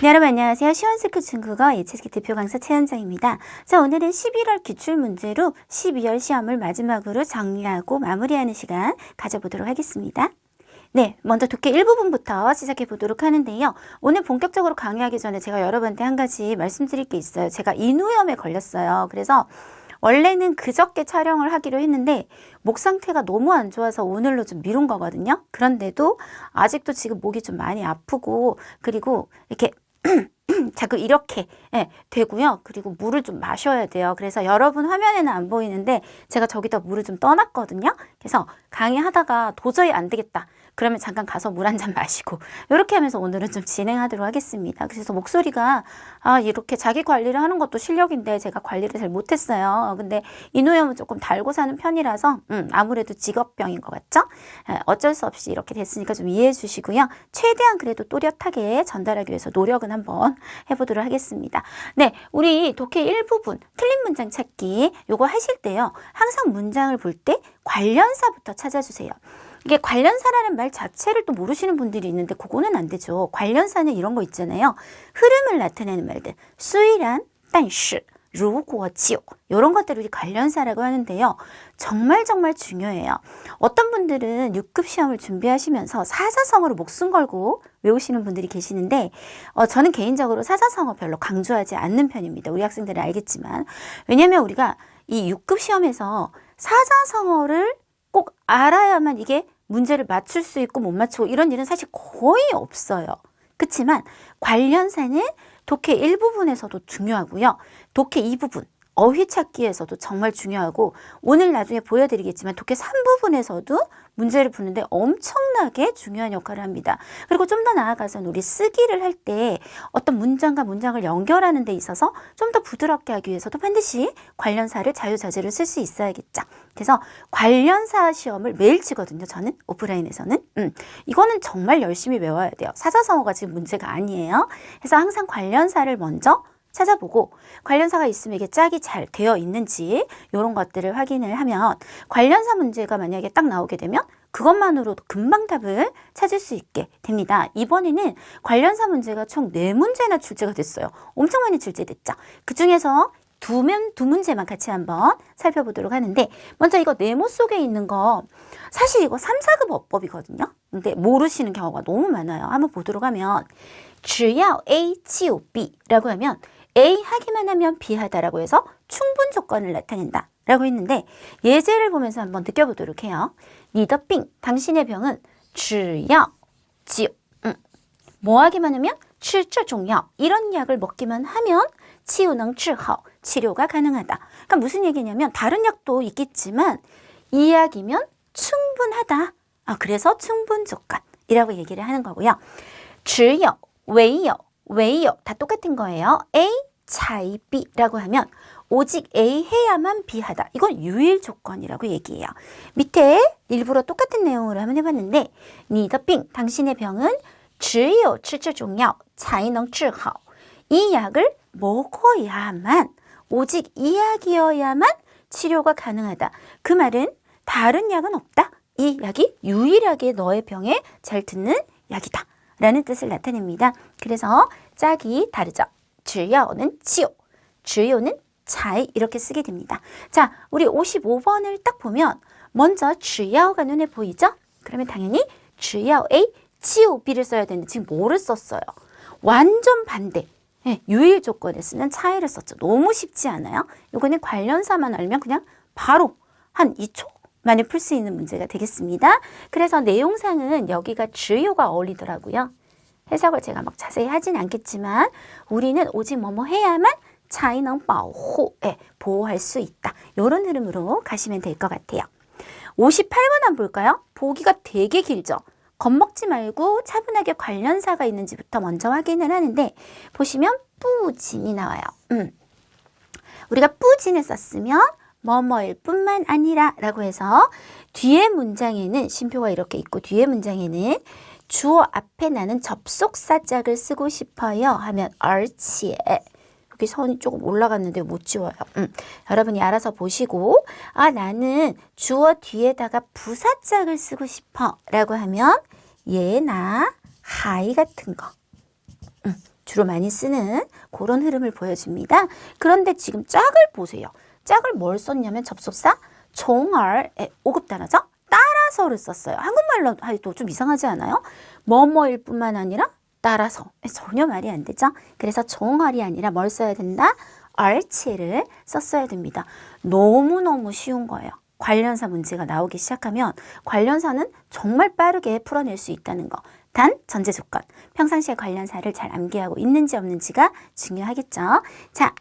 네, 여러분 안녕하세요. 시원스크 중국어 예체스키 대표 강사 최현정입니다. 자, 오늘은 11월 기출문제로 12월 시험을 마지막으로 정리하고 마무리하는 시간 가져보도록 하겠습니다. 네, 먼저 독해 1부분부터 시작해 보도록 하는데요. 오늘 본격적으로 강의하기 전에 제가 여러분한테 한 가지 말씀드릴 게 있어요. 제가 인후염에 걸렸어요. 그래서 원래는 그저께 촬영을 하기로 했는데 목 상태가 너무 안 좋아서 오늘로 좀 미룬 거거든요. 그런데도 아직도 지금 목이 좀 많이 아프고, 그리고 이렇게 자꾸 이렇게 되고요. 그리고 물을 좀 마셔야 돼요. 그래서 여러분 화면에는 안 보이는데 제가 저기다 물을 좀 떠놨거든요. 그래서 강의하다가 도저히 안 되겠다. 그러면 잠깐 가서 물 한 잔 마시고 이렇게 하면서 오늘은 좀 진행하도록 하겠습니다. 그래서 목소리가 이렇게 자기 관리를 하는 것도 실력인데 제가 관리를 잘 못했어요. 근데 인후염은 조금 달고 사는 편이라서 아무래도 직업병인 것 같죠? 어쩔 수 없이 이렇게 됐으니까 좀 이해해 주시고요. 최대한 그래도 또렷하게 전달하기 위해서 노력은 한번 해보도록 하겠습니다. 네, 우리 독해 1부분 틀린 문장 찾기 요거 하실 때요. 항상 문장을 볼 때 관련사부터 찾아주세요. 이게 관련사라는 말 자체를 또 모르시는 분들이 있는데 그거는 안 되죠. 관련사는 이런 거 있잖아요. 흐름을 나타내는 말들. 虽然,但是,如果就 이런 것들을 우리 관련사라고 하는데요. 정말 중요해요. 어떤 분들은 6급 시험을 준비하시면서 사자성어로 목숨 걸고 외우시는 분들이 계시는데 저는 개인적으로 사자성어 별로 강조하지 않는 편입니다. 우리 학생들은 알겠지만. 왜냐하면 우리가 이 6급 시험에서 사자성어를 꼭 알아야만 이게 문제를 맞출 수 있고 못 맞추고 이런 일은 사실 거의 없어요. 그렇지만 관련사는 독해 1부분에서도 중요하고요. 독해 2부분, 어휘 찾기에서도 정말 중요하고 오늘 나중에 보여드리겠지만 독해 3부분에서도 문제를 푸는데 엄청나게 중요한 역할을 합니다. 그리고 좀 더 나아가서는 우리 쓰기를 할 때 어떤 문장과 문장을 연결하는 데 있어서 좀 더 부드럽게 하기 위해서도 반드시 관련사를 자유자재로 쓸 수 있어야겠죠. 그래서 관련사 시험을 매일 치거든요. 저는 오프라인에서는. 이거는 정말 열심히 외워야 돼요. 사자성어가 지금 문제가 아니에요. 그래서 항상 관련사를 먼저 찾아보고 관련사가 있으면 이게 짝이 잘 되어 있는지 이런 것들을 확인을 하면 관련사 문제가 만약에 딱 나오게 되면 그것만으로도 금방 답을 찾을 수 있게 됩니다. 이번에는 관련사 문제가 총 4문제나 출제가 됐어요. 엄청 많이 출제됐죠. 그중에서 두 문제만 같이 한번 살펴보도록 하는데 먼저 이거 네모 속에 있는 거 사실 이거 3, 4급 어법이거든요. 근데 모르시는 경우가 너무 많아요. 한번 보도록 하면 只要A, 就 B라고 하면 A 하기만 하면 B 하다라고 해서 충분 조건을 나타낸다 라고 했는데 예제를 보면서 한번 느껴보도록 해요. 你的病, 당신의 병은 只要就 뭐 하기만 하면 吃这种药 이런 약을 먹기만 하면 치유能治好 치료가 가능하다. 그러니까 무슨 얘기냐면 다른 약도 있겠지만 이 약이면 충분하다. 그래서 충분 조건이라고 얘기를 하는 거고요. 只有, 唯有다 똑같은 거예요. A, 才 B라고 하면 오직 A 해야만 B 하다. 이건 유일 조건이라고 얘기해요. 밑에 일부러 똑같은 내용으로 한번 해봤는데 你的病, 당신의 병은 只有吃这种药才能治好. 이 약을 먹어야만, 오직 이 약이어야만 치료가 가능하다. 그 말은 다른 약은 없다. 이 약이 유일하게 너의 병에 잘 듣는 약이다. 라는 뜻을 나타냅니다. 그래서 짝이 다르죠. 只要는 치유, 只有는 잘 이렇게 쓰게 됩니다. 자, 우리 55번을 딱 보면 먼저 只要가 눈에 보이죠? 그러면 당연히 只要 A, 치유 B를 써야 되는데 지금 뭐를 썼어요? 완전 반대. 유일 조건에 쓰는 차이를 썼죠. 너무 쉽지 않아요? 이거는 관련사만 알면 그냥 바로 한 2초 만에 풀 수 있는 문제가 되겠습니다. 그래서 내용상은 여기가 주요가 어울리더라고요. 해석을 제가 막 자세히 하진 않겠지만 우리는 오직 뭐뭐 해야만 才能保护, 보호할 수 있다. 이런 흐름으로 가시면 될 것 같아요. 58번 한번 볼까요? 보기가 되게 길죠. 겁먹지 말고 차분하게 관련사가 있는지부터 먼저 확인을 하는데 보시면 뿌진이 나와요. 우리가 뿌진을 썼으면 뭐뭐일 뿐만 아니라 라고 해서 뒤에 문장에는 쉼표가 이렇게 있고 뒤에 문장에는 주어 앞에 나는 접속사 짝을 쓰고 싶어요 하면 而且 여기 선이 조금 올라갔는데 못 지워요. 여러분이 알아서 보시고 나는 주어 뒤에다가 부사 짝을 쓰고 싶어 라고 하면 예나 하이 같은 거 주로 많이 쓰는 그런 흐름을 보여줍니다. 그런데 지금 짝을 보세요. 짝을 뭘 썼냐면 접속사 종얼의 5급 단어죠. 따라서를 썼어요. 한국말로 해도 좀 이상하지 않아요? 뭐뭐일 뿐만 아니라 따라서. 전혀 말이 안 되죠. 그래서 종얼이 아니라 뭘 써야 된다? 얼치를 썼어야 됩니다. 너무너무 쉬운 거예요. 관련사 문제가 나오기 시작하면 관련사는 정말 빠르게 풀어낼 수 있다는 거. 단 전제 조건. 평상시에 관련사를 잘 암기하고 있는지 없는지가 중요하겠죠. 자,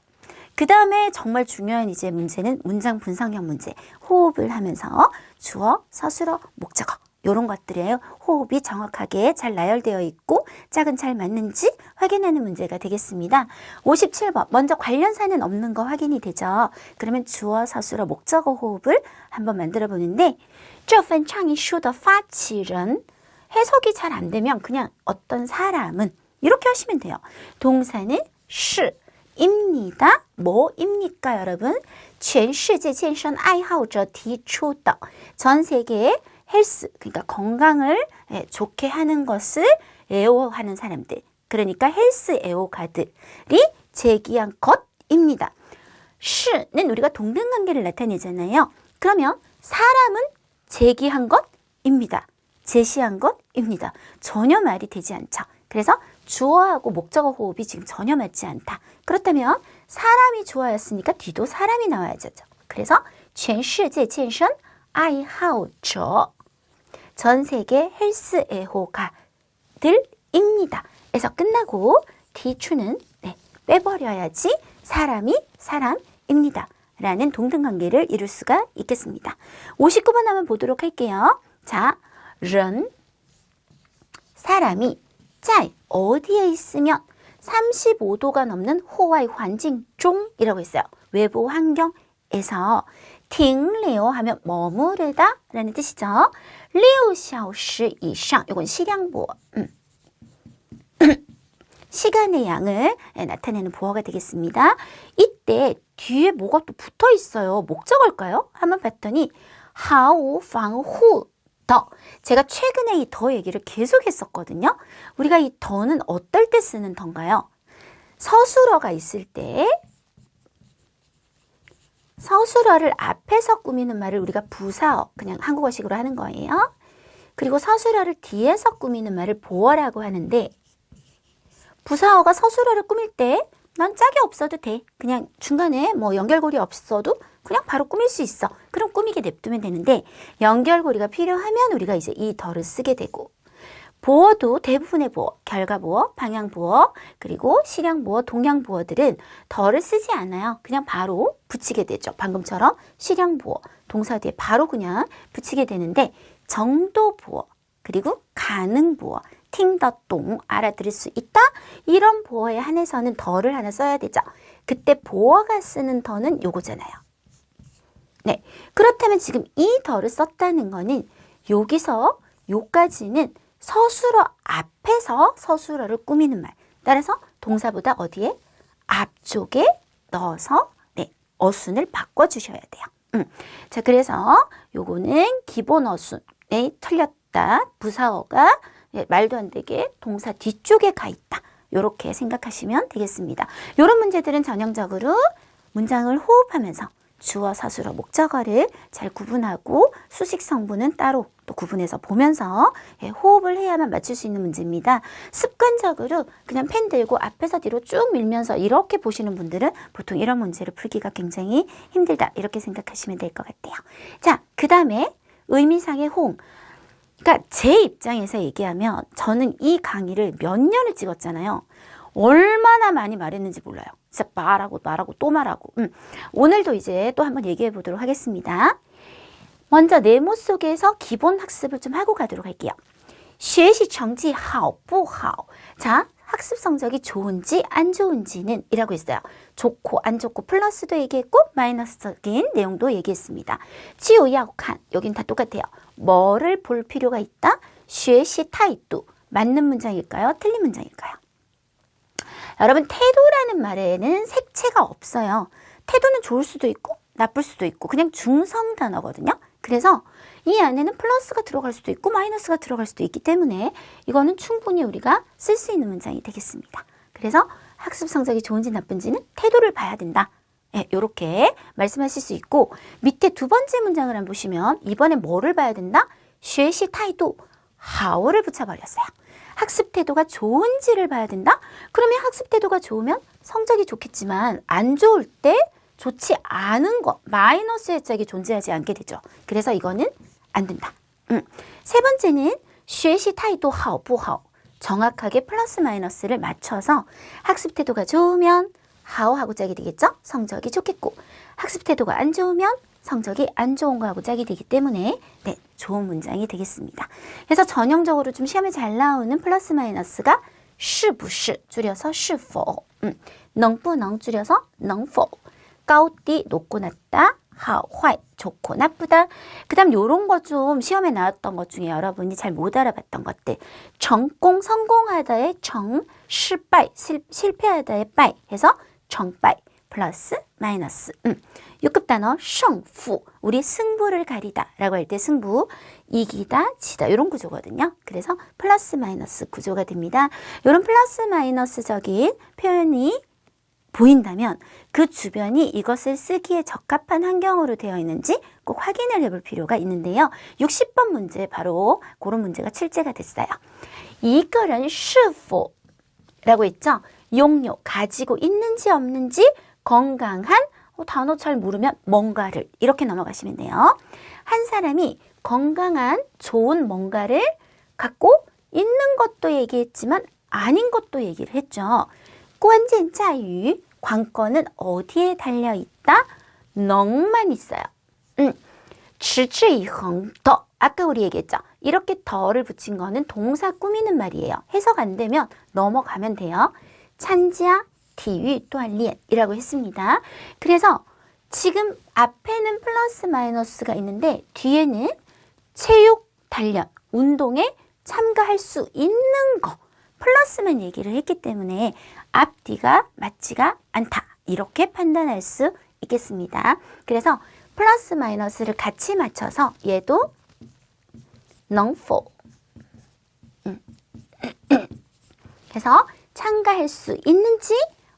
그 다음에 정말 중요한 이제 문제는 문장 분석형 문제. 호흡을 하면서 주어, 서술어, 목적어. 이런 것들에 호흡이 정확하게 잘 나열되어 있고 짝은 잘 맞는지 확인하는 문제가 되겠습니다. 57번. 먼저 관련사는 없는 거 확인이 되죠. 그러면 주어, 서술어, 목적어 호흡을 한번 만들어 보는데 这份倡议书的发起人 해석이 잘 안 되면 그냥 어떤 사람은 이렇게 하시면 돼요. 동사는 是 입니다. 뭐입니까, 여러분? 全世界健身爱好者提出的 전 세계의 헬스, 그러니까 건강을 좋게 하는 것을 애호하는 사람들, 그러니까 헬스 애호가들이 제기한 것입니다. 是는 우리가 동등관계를 나타내잖아요. 그러면 사람은 제기한 것입니다. 제시한 것입니다. 전혀 말이 되지 않죠. 그래서 주어하고 목적어 호흡이 지금 전혀 맞지 않다. 그렇다면 사람이 주어였으니까 뒤도 사람이 나와야죠. 그래서 全世界健身爱好者 전 세계 헬스 애호가들입니다. 에서 끝나고 뒤추는 빼버려야지 사람이 사람입니다. 라는 동등관계를 이룰 수가 있겠습니다. 59번 한번 보도록 할게요. 자, 人 사람이 在 어디에 있으면 35도가 넘는 호와이 환경 중이라고 했어요. 외부 환경에서 停留 하면 머무르다 라는 뜻이죠. 6小时 이상 이건 시량보어 시간의 양을 나타내는 보어가 되겠습니다. 이때 뒤에 뭐가 또 붙어 있어요. 목적어일까요? 한번 봤더니 毫无防护 더. 제가 최근에 이 더 얘기를 계속 했었거든요. 우리가 이 더는 어떨 때 쓰는 더인가요? 서술어가 있을 때 서술어를 앞에서 꾸미는 말을 우리가 부사어, 그냥 한국어식으로 하는 거예요. 그리고 서술어를 뒤에서 꾸미는 말을 보어라고 하는데 부사어가 서술어를 꾸밀 때 난 짝이 없어도 돼. 그냥 중간에 뭐 연결고리 없어도 그냥 바로 꾸밀 수 있어. 그럼 꾸미게 냅두면 되는데 연결고리가 필요하면 우리가 이제 이 더를 쓰게 되고 보어도 대부분의 보어, 결과보어, 방향보어, 그리고 실향보어, 동향보어들은 더를 쓰지 않아요. 그냥 바로 붙이게 되죠. 방금처럼 실향보어, 동사 뒤에 바로 그냥 붙이게 되는데 정도보어, 그리고 가능보어, 팅더똥 알아들을 수 있다? 이런 보어에 한해서는 더를 하나 써야 되죠. 그때 보어가 쓰는 더는 요거잖아요. 네, 그렇다면 지금 이 더를 썼다는 거는 여기서 요까지는 서술어 앞에서 서술어를 꾸미는 말. 따라서 동사보다 어디에? 앞쪽에 넣어서 어순을 바꿔주셔야 돼요. 자, 그래서 요거는 기본 어순에 틀렸다. 부사어가 말도 안 되게 동사 뒤쪽에 가 있다. 이렇게 생각하시면 되겠습니다. 이런 문제들은 전형적으로 문장을 호흡하면서 주어, 서술어, 목적어를 잘 구분하고 수식 성분은 따로 또 구분해서 보면서 호흡을 해야만 맞출 수 있는 문제입니다. 습관적으로 그냥 펜 들고 앞에서 뒤로 쭉 밀면서 이렇게 보시는 분들은 보통 이런 문제를 풀기가 굉장히 힘들다. 이렇게 생각하시면 될 것 같아요. 자, 그 다음에 의미상의 호응. 그러니까 제 입장에서 얘기하면 저는 이 강의를 몇 년을 찍었잖아요. 얼마나 많이 말했는지 몰라요. 진짜 말하고 또 말하고. 오늘도 이제 또 한번 얘기해 보도록 하겠습니다. 먼저 네모 속에서 기본 학습을 좀 하고 가도록 할게요. 学习成绩好不好? 자, 학습 성적이 좋은지 안 좋은지는 이라고 했어요. 좋고 안 좋고 플러스도 얘기했고 마이너스적인 내용도 얘기했습니다. 只有要看 여긴 다 똑같아요. 뭐를 볼 필요가 있다? 学习态度 맞는 문장일까요? 틀린 문장일까요? 여러분, 태도라는 말에는 색채가 없어요. 태도는 좋을 수도 있고 나쁠 수도 있고 그냥 중성 단어거든요. 그래서 이 안에는 플러스가 들어갈 수도 있고 마이너스가 들어갈 수도 있기 때문에 이거는 충분히 우리가 쓸 수 있는 문장이 되겠습니다. 그래서 학습 성적이 좋은지 나쁜지는 태도를 봐야 된다. 예, 요렇게 말씀하실 수 있고 밑에 두 번째 문장을 한번 보시면 이번엔 뭐를 봐야 된다? 学习态度 하오를 붙여버렸어요. 학습 태도가 좋은지를 봐야 된다? 그러면 학습 태도가 좋으면 성적이 좋겠지만 안 좋을 때 좋지 않은 거, 마이너스의 짝이 존재하지 않게 되죠. 그래서 이거는 안 된다. 세 번째는 学习态度好不好 정확하게 플러스 마이너스를 맞춰서 학습 태도가 좋으면 하오하고 짝이 되겠죠? 성적이 좋겠고 학습 태도가 안 좋으면 성적이 안 좋은 거하고 짝이 되기 때문에 네, 좋은 문장이 되겠습니다. 그래서 전형적으로 좀 시험에 잘 나오는 플러스 마이너스가 是不是 줄여서 是否 能不能 줄여서 能否 高低 높고 낮다 好坏 좋고 나쁘다. 그 다음 요런 거 좀 시험에 나왔던 것 중에 여러분이 잘 못 알아봤던 것들成功 성공하다의 정, 실패 실패하다의 빠이 해서 정빠이 플러스 마이너스 6급 단어 胜负 우리 승부를 가리다 라고 할 때 승부 이기다 지다 이런 구조거든요. 그래서 플러스 마이너스 구조가 됩니다. 이런 플러스 마이너스적인 표현이 보인다면 그 주변이 이것을 쓰기에 적합한 환경으로 되어 있는지 꼭 확인을 해볼 필요가 있는데요. 60번 문제 바로 그런 문제가 출제가 됐어요. 一个人是否 라고 했죠. 용요 가지고 있는지 없는지 건강한 단어 잘 모르면 뭔가를 이렇게 넘어가시면 돼요. 한 사람이 건강한 좋은 뭔가를 갖고 있는 것도 얘기했지만 아닌 것도 얘기를 했죠. 关键在于 관건은 어디에 달려있다? 넉만 있어요. 持之以恒더 아까 우리 얘기했죠. 이렇게 더를 붙인 거는 동사 꾸미는 말이에요. 해석 안 되면 넘어가면 돼요. 찬지야体育锻炼 이라고 했습니다. 그래서 지금 앞에는 플러스 마이너스가 있는데 뒤에는 체육, 단련, 운동에 참가할 수 있는 거 플러스만 얘기를 했기 때문에 앞뒤가 맞지가 않다. 이렇게 판단할 수 있겠습니다. 그래서 플러스 마이너스를 같이 맞춰서 얘도 能否 그래서 참가할 수 있는지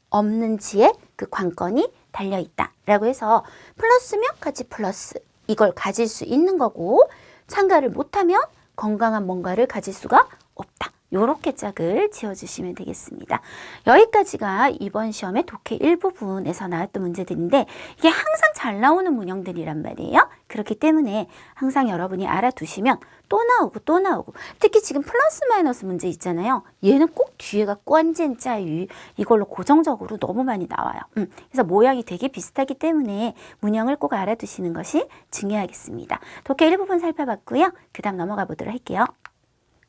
없는지에 그 관건이 달려있다 라고 해서 플러스면 같이 플러스 이걸 가질 수 있는 거고 참가를 못하면 건강한 뭔가를 가질 수가 없다. 요렇게 짝을 지어주시면 되겠습니다. 여기까지가 이번 시험의 독해 일부분에서 나왔던 문제들인데 이게 항상 잘 나오는 문형들이란 말이에요. 그렇기 때문에 항상 여러분이 알아두시면 또 나오고 또 나오고 특히 지금 플러스 마이너스 문제 있잖아요. 얘는 꼭 뒤에가 관젠짜유 이걸로 고정적으로 너무 많이 나와요. 그래서 모양이 되게 비슷하기 때문에 문형을 꼭 알아두시는 것이 중요하겠습니다. 독해 일부분 살펴봤고요. 그 다음 넘어가 보도록 할게요.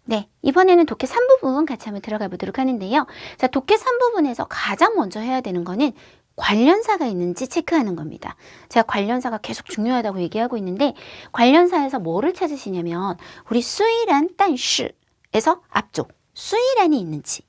네, 이번에는 독해 3부분 같이 한번 들어가 보도록 하는데요. 자, 독해 3부분에서 가장 먼저 해야 되는 거는 관련사가 있는지 체크하는 겁니다. 제가 관련사가 계속 중요하다고 얘기하고 있는데 관련사에서 뭐를 찾으시냐면 우리 수이란 딴시에서 앞쪽 수이란이 있는지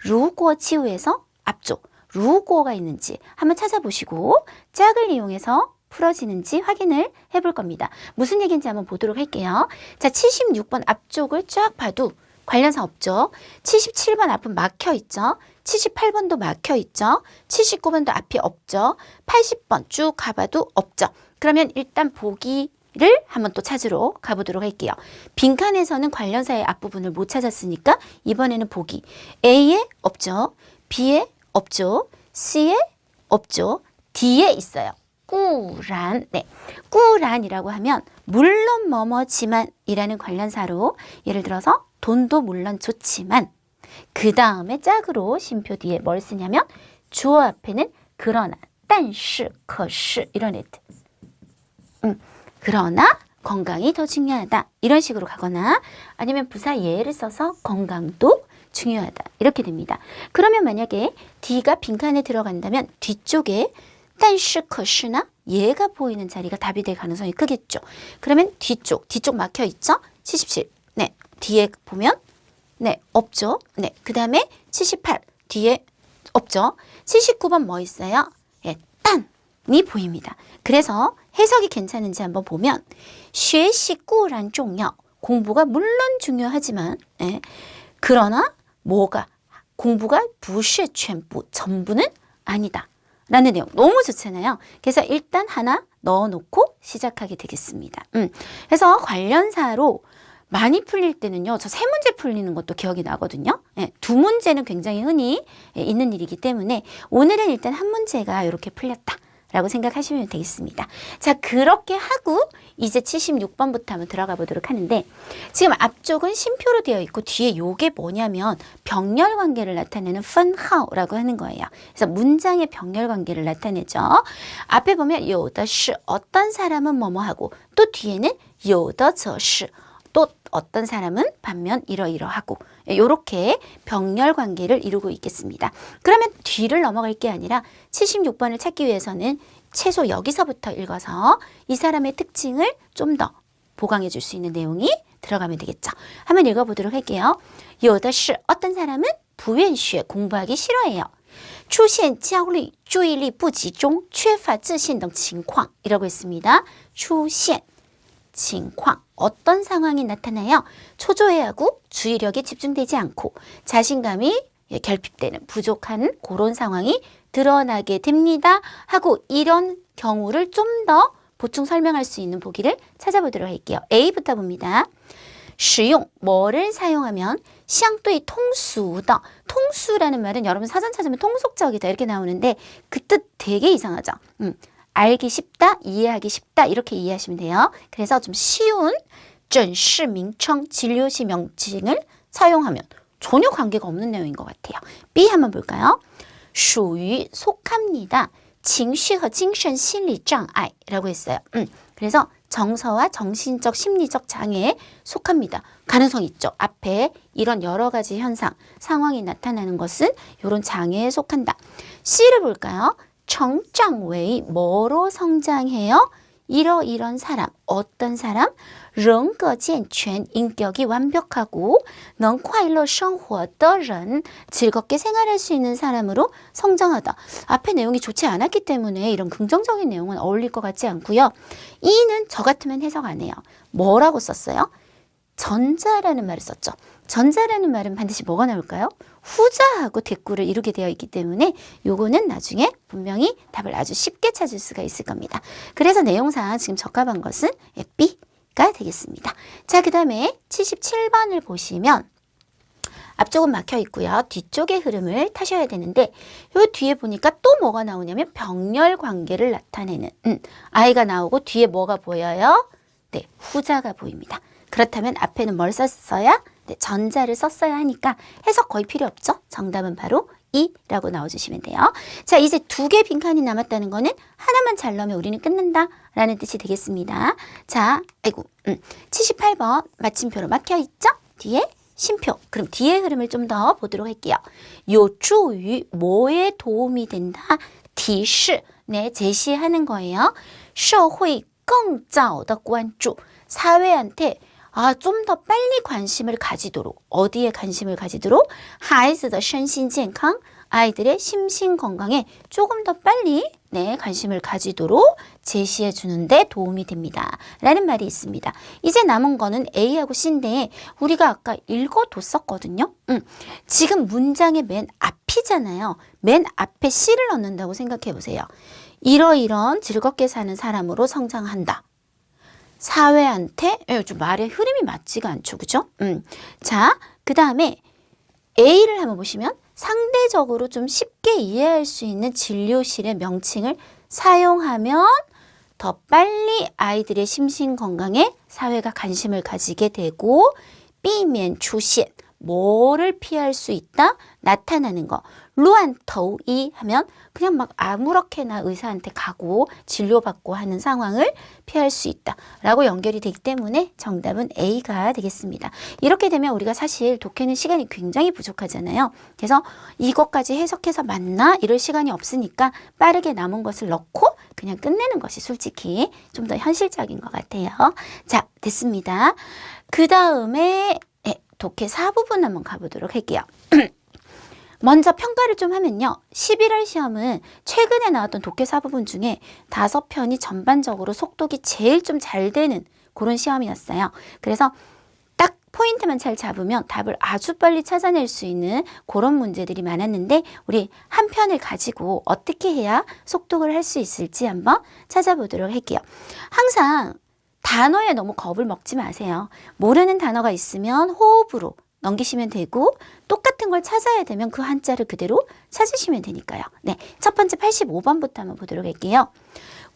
如果 치우에서 앞쪽 如果가 있는지 한번 찾아보시고 짝을 이용해서 풀어지는지 확인을 해볼 겁니다. 무슨 얘기인지 한번 보도록 할게요. 자, 76번 앞쪽을 쫙 봐도 관련사 없죠. 77번 앞은 막혀 있죠. 78번도 막혀 있죠. 79번도 앞이 없죠. 80번 쭉 가봐도 없죠. 그러면 일단 보기를 한번 또 찾으러 가보도록 할게요. 빈칸에서는 관련사의 앞부분을 못 찾았으니까 이번에는 보기. A에 없죠. B에 없죠. C에 없죠. D에 있어요. 꾸란, 네, 꾸란이라고 하면 물론 뭐뭐지만 이라는 관련사로 예를 들어서 돈도 물론 좋지만 그 다음에 짝으로 쉼표 뒤에 뭘 쓰냐면 주어 앞에는 그러나, 但是, 可是이런 애들. 그러나 건강이 더 중요하다 이런 식으로 가거나 아니면 부사 예를 써서 건강도 중요하다 이렇게 됩니다. 그러면 만약에 D가 빈칸에 들어간다면 뒤쪽에 但是可是나 얘가 보이는 자리가 답이 될 가능성이 크겠죠. 그러면 뒤쪽 막혀 있죠? 77. 네. 뒤에 보면 네, 없죠. 네. 그다음에 78. 뒤에 없죠. 79번 뭐 있어요? 예, 딴이 보입니다. 그래서 해석이 괜찮은지 한번 보면 学习固然重要. 공부가 물론 중요하지만 예, 그러나 뭐가 공부가 不是全部, 전부는 아니다 라는 내용 너무 좋잖아요. 그래서 일단 하나 넣어놓고 시작하게 되겠습니다. 그래서 관련사로 많이 풀릴 때는요, 저 3문제 풀리는 것도 기억이 나거든요. 예, 2문제는 굉장히 흔히 있는 일이기 때문에 오늘은 일단 한 문제가 이렇게 풀렸다 라고 생각하시면 되겠습니다. 자, 그렇게 하고 이제 76번부터 한번 들어가 보도록 하는데, 지금 앞쪽은 쉼표로 되어 있고 뒤에 요게 뭐냐면 병렬 관계를 나타내는 펀하오라고 하는 거예요. 그래서 문장의 병렬 관계를 나타내죠. 앞에 보면 有的是 어떤 사람은 뭐뭐 하고, 또 뒤에는 有的则是 또 어떤 사람은 반면 이러이러하고, 이렇게 병렬 관계를 이루고 있겠습니다. 그러면 뒤를 넘어갈 게 아니라 76번을 찾기 위해서는 최소 여기서부터 읽어서 이 사람의 특징을 좀 더 보강해 줄 수 있는 내용이 들어가면 되겠죠. 한번 읽어보도록 할게요. 有的是 어떤 사람은 不愿学 공부하기 싫어해요. 出现焦虑,注意力不集中,缺乏自信等情况 이라고 했습니다. 出现 情况 어떤 상황이 나타나요? 초조해하고 주의력이 집중되지 않고 자신감이 결핍되는 부족한 그런 상황이 드러나게 됩니다 하고, 이런 경우를 좀 더 보충 설명할 수 있는 보기를 찾아보도록 할게요. A부터 봅니다. 使用 뭐를 사용하면 相对通俗的 통수라는 말은 여러분 사전 찾으면 통속적이다 이렇게 나오는데 그 뜻 되게 이상하죠. 알기 쉽다, 이해하기 쉽다 이렇게 이해하시면 돼요. 그래서 좀 쉬운 诊室名称 진료시 명칭을 사용하면 전혀 관계가 없는 내용인 것 같아요. B 한번 볼까요? 属于 속합니다. 情绪和精神心理障碍라고 했어요. 그래서 정서와 정신적 심리적 장애에 속합니다. 가능성이 있죠. 앞에 이런 여러 가지 현상, 상황이 나타나는 것은 이런 장애에 속한다. C를 볼까요? 성장의 뭐로 성장해요? 이런 사람, 어떤 사람? 人格健全 인격이 완벽하고 能快乐生活的人 즐겁게 생활할 수 있는 사람으로 성장하다. 앞에 내용이 좋지 않았기 때문에 이런 긍정적인 내용은 어울릴 것 같지 않고요. E는 저 같으면 해석 안 해요. 뭐라고 썼어요? 전자라는 말을 썼죠. 전자라는 말은 반드시 뭐가 나올까요? 후자하고 대꾸를 이루게 되어 있기 때문에 요거는 나중에 분명히 답을 아주 쉽게 찾을 수가 있을 겁니다. 그래서 내용상 지금 적합한 것은 B가 되겠습니다. 자, 그 다음에 77번을 보시면 앞쪽은 막혀 있고요. 뒤쪽의 흐름을 타셔야 되는데 요 뒤에 보니까 또 뭐가 나오냐면 병렬 관계를 나타내는 아이가 나오고 뒤에 뭐가 보여요? 네, 후자가 보입니다. 그렇다면 앞에는 뭘 썼어야? 네, 전자를 썼어야 하니까 해석 거의 필요 없죠? 정답은 바로 2라고 넣어주시면 돼요. 자, 이제 2개 빈칸이 남았다는 거는 하나만 잘 넣으면 우리는 끝난다 라는 뜻이 되겠습니다. 자, 78번 마침표로 막혀 있죠? 뒤에 쉼표. 그럼 뒤의 흐름을 좀 더 보도록 할게요. 有助于 뭐에 도움이 된다? 提示 네, 제시하는 거예요. 社会更早的关注 사회한테 좀 더 빨리 관심을 가지도록, 어디에 관심을 가지도록? 孩子的身心健康 아이들의 심신 건강에 조금 더 빨리 관심을 가지도록 제시해 주는데 도움이 됩니다 라는 말이 있습니다. 이제 남은 거는 A하고 C인데 우리가 아까 읽어뒀었거든요. 지금 문장의 맨 앞이잖아요. 맨 앞에 C를 넣는다고 생각해 보세요. 이러이런 즐겁게 사는 사람으로 성장한다. 사회한테 좀 말의 흐름이 맞지가 않죠. 그죠? 자, 그 다음에 A를 한번 보시면 상대적으로 좀 쉽게 이해할 수 있는 진료실의 명칭을 사용하면 더 빨리 아이들의 심신 건강에 사회가 관심을 가지게 되고 避免出现 뭐를 피할 수 있다? 나타나는 거. 乱投医 하면 그냥 막 아무렇게나 의사한테 가고 진료받고 하는 상황을 피할 수 있다 라고 연결이 되기 때문에 정답은 A가 되겠습니다. 이렇게 되면 우리가 사실 독해는 시간이 굉장히 부족하잖아요. 그래서 이것까지 해석해서 맞나? 이럴 시간이 없으니까 빠르게 남은 것을 넣고 그냥 끝내는 것이 솔직히 좀 더 현실적인 것 같아요. 자, 됐습니다. 그 다음에 독해 4부분 한번 가보도록 할게요. 먼저 평가를 좀 하면요. 11월 시험은 최근에 나왔던 독해 4부분 중에 5편이 전반적으로 속독이 제일 좀 잘 되는 그런 시험이었어요. 그래서 딱 포인트만 잘 잡으면 답을 아주 빨리 찾아낼 수 있는 그런 문제들이 많았는데 우리 한 편을 가지고 어떻게 해야 속독을 할 수 있을지 한번 찾아보도록 할게요. 항상 단어에 너무 겁을 먹지 마세요. 모르는 단어가 있으면 호흡으로 넘기시면 되고 똑같은 걸 찾아야 되면 그 한자를 그대로 찾으시면 되니까요. 네, 첫 번째 85번부터 한번 보도록 할게요.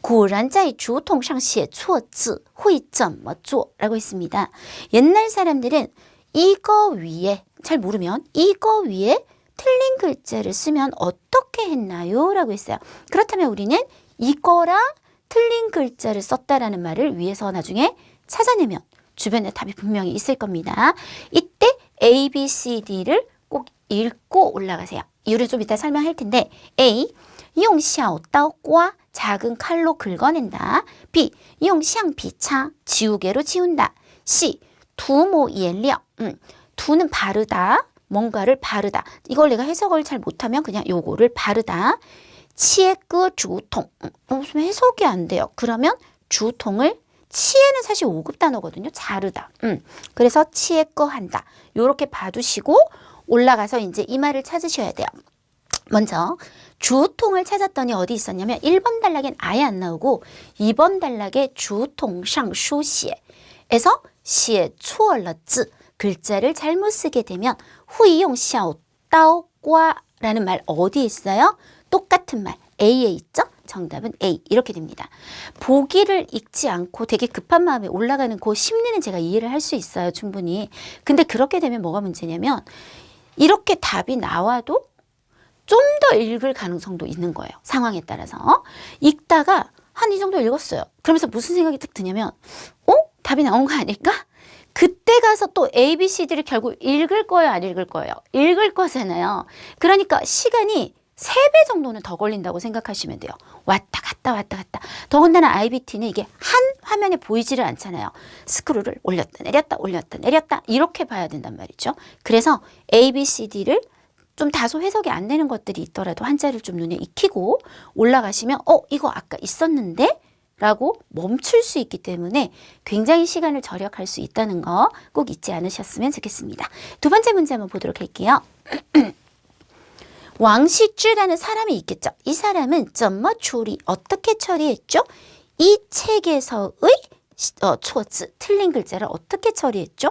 果然在竹筒上写错字会怎么做? 라고 했습니다. 옛날 사람들은 이거 위에, 잘 모르면 이거 위에 틀린 글자를 쓰면 어떻게 했나요? 라고 했어요. 그렇다면 우리는 이거랑 틀린 글자를 썼다라는 말을 위에서 나중에 찾아내면 주변에 답이 분명히 있을 겁니다. 이때 A, B, C, D를 꼭 읽고 올라가세요. 이유를 좀 이따 설명할 텐데 A, 用小刀刮 작은 칼로 긁어낸다. B, 用橡皮擦 지우개로 지운다. C, 涂抹颜料 두는 바르다. 뭔가를 바르다. 이걸 내가 해석을 잘 못하면 그냥 요거를 바르다. 切割竹筒 무슨 해석이 안 돼요. 그러면 주통을 치에는 사실 5급 단어거든요. 자르다. 그래서 치에꺼한다. 요렇게 봐두시고 올라가서 이제 이 말을 찾으셔야 돼요. 먼저 주통을 찾았더니 어디 있었냐면 1번 단락엔 아예 안 나오고 2번 단락에 주통상书写에서 写错了字 글자를 잘못 쓰게 되면 会用小刀刮 라는 말 어디 있어요? 똑같은 말 A에 있죠? 정답은 A 이렇게 됩니다. 보기를 읽지 않고 되게 급한 마음에 올라가는 그 심리는 제가 이해를 할 수 있어요. 충분히. 근데 그렇게 되면 뭐가 문제냐면 이렇게 답이 나와도 좀 더 읽을 가능성도 있는 거예요. 상황에 따라서. 읽다가 한 이 정도 읽었어요. 그러면서 무슨 생각이 딱 드냐면 답이 나온 거 아닐까? 그때 가서 또 A, B, C, D를 결국 읽을 거예요? 안 읽을 거예요? 읽을 거잖아요. 그러니까 시간이 3배 정도는 더 걸린다고 생각하시면 돼요. 왔다 갔다 왔다 갔다. 더군다나 IBT는 이게 한 화면에 보이지를 않잖아요. 스크롤을 올렸다 내렸다 이렇게 봐야 된단 말이죠. 그래서 A, B, C, D를 좀 다소 해석이 안 되는 것들이 있더라도 한자를 좀 눈에 익히고 올라가시면 이거 아까 있었는데? 라고 멈출 수 있기 때문에 굉장히 시간을 절약할 수 있다는 거 꼭 잊지 않으셨으면 좋겠습니다. 두 번째 문제 한번 보도록 할게요. 왕시주라는 사람이 있겠죠. 이 사람은 怎么处理 어떻게 처리했죠? 이 책에서의 错字 틀린 글자를 어떻게 처리했죠?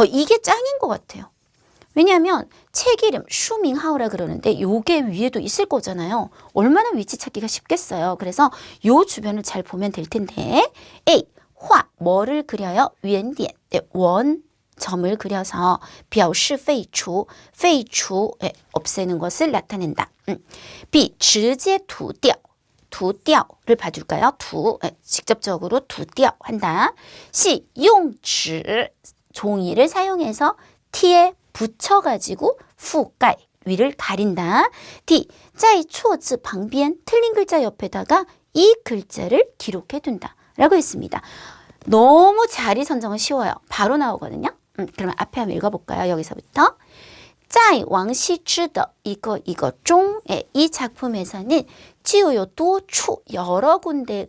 이게 짱인 것 같아요. 왜냐하면 책 이름 슈밍하오라 그러는데 요게 위에도 있을 거잖아요. 얼마나 위치 찾기가 쉽겠어요. 그래서 요 주변을 잘 보면 될 텐데 A, 화 뭐를 그려요? 圆点 원 점을 그려서 表示废除 없애는 것을 나타낸다. B, 直接涂掉 涂掉를 봐줄까요? 직접적으로 涂掉 한다. C, 用纸 종이를 사용해서 T에 붙여가지고 覆盖 위를 가린다. D, 在错字旁边 틀린 글자 옆에다가 이 글자를 기록해둔다 라고 했습니다. 너무 자리 선정은 쉬워요. 바로 나오거든요. 그러면 앞에 한번 읽어볼까요? 여기서부터 在王羲之的 이거 중에 이 작품에서는 就有多处 여러 군데의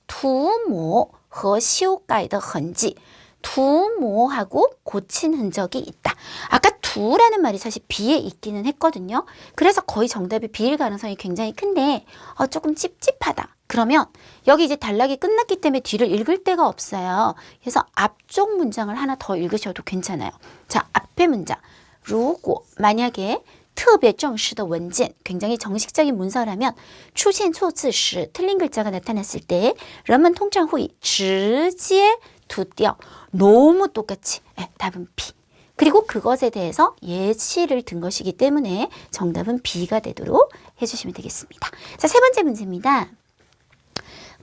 涂抹和修改的痕迹 두모하고 고친 흔적이 있다. 아까 두라는 말이 사실 B에 있기는 했거든요. 그래서 거의 정답이 B일 가능성이 굉장히 큰데 조금 찝찝하다. 그러면 여기 이제 단락이 끝났기 때문에 뒤를 읽을 데가 없어요. 그래서 앞쪽 문장을 하나 더 읽으셔도 괜찮아요. 자, 앞에 문장. 如果 만약에 特别正式的文件 굉장히 정식적인 문서라면 出现错字时 틀린 글자가 나타났을 때 人们通常会直接 두띄어 너무 똑같이 답은 B. 그리고 그것에 대해서 예시를 든 것이기 때문에 정답은 B가 되도록 해주시면 되겠습니다. 자, 세 번째 문제입니다.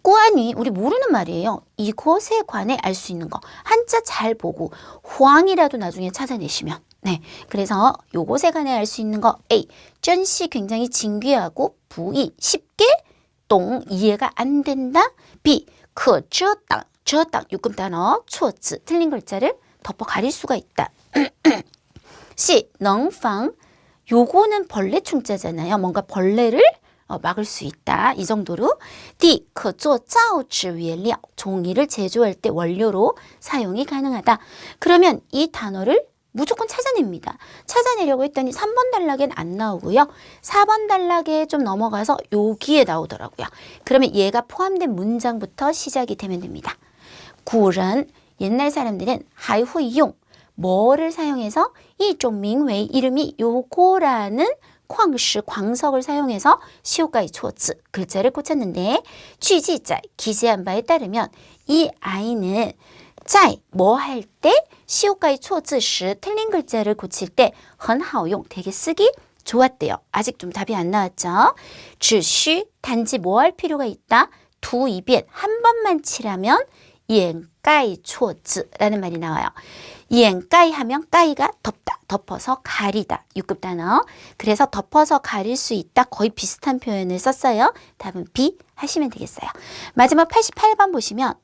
꾸안이 우리 모르는 말이에요. 이것에 관해 알 수 있는 거 한자 잘 보고 황이라도 나중에 찾아내시면 그래서 요것에 관해 알 수 있는 거 A. 珍惜 굉장히 진귀하고 부이 쉽게 동 이해가 안 된다. B. 可遮挡 遮挡 육금 단어 错字 틀린 글자를 덮어 가릴 수가 있다. C. 能防 요거는 벌레 충자잖아요. 뭔가 벌레를 막을 수 있다. 이 정도로. D. 可做造纸原料 종이를 제조할 때 원료로 사용이 가능하다. 그러면 이 단어를 무조건 찾아냅니다. 찾아내려고 했더니 3번 단락엔 안 나오고요. 4번 단락에 좀 넘어가서 여기에 나오더라고요. 그러면 얘가 포함된 문장부터 시작이 되면 됩니다. 古人 옛날 사람들은 还会用 뭐를 사용해서 이 좀名为 이름이 요거라는 矿石 광석을 사용해서 시오가이 초즈 글자를 꽂혔는데 취지자 기재한 바에 따르면 이 아이는 在 뭐 할 때 시오가이 초즈 시 틀린 글자를 고칠 때 很好用 되게 쓰기 좋았대요. 아직 좀 답이 안 나왔죠. 只需 단지 뭐 할 필요가 있다. 두 이변 한 번만 칠하면 掩盖措字라는 말이 나와요. 掩盖 하면 까이가 덮다, 덮어서 가리다. 6급 단어. 그래서 덮어서 가릴 수 있다. 거의 비슷한 표현을 썼어요. 답은 B 하시면 되겠어요. 마지막 88번 보시면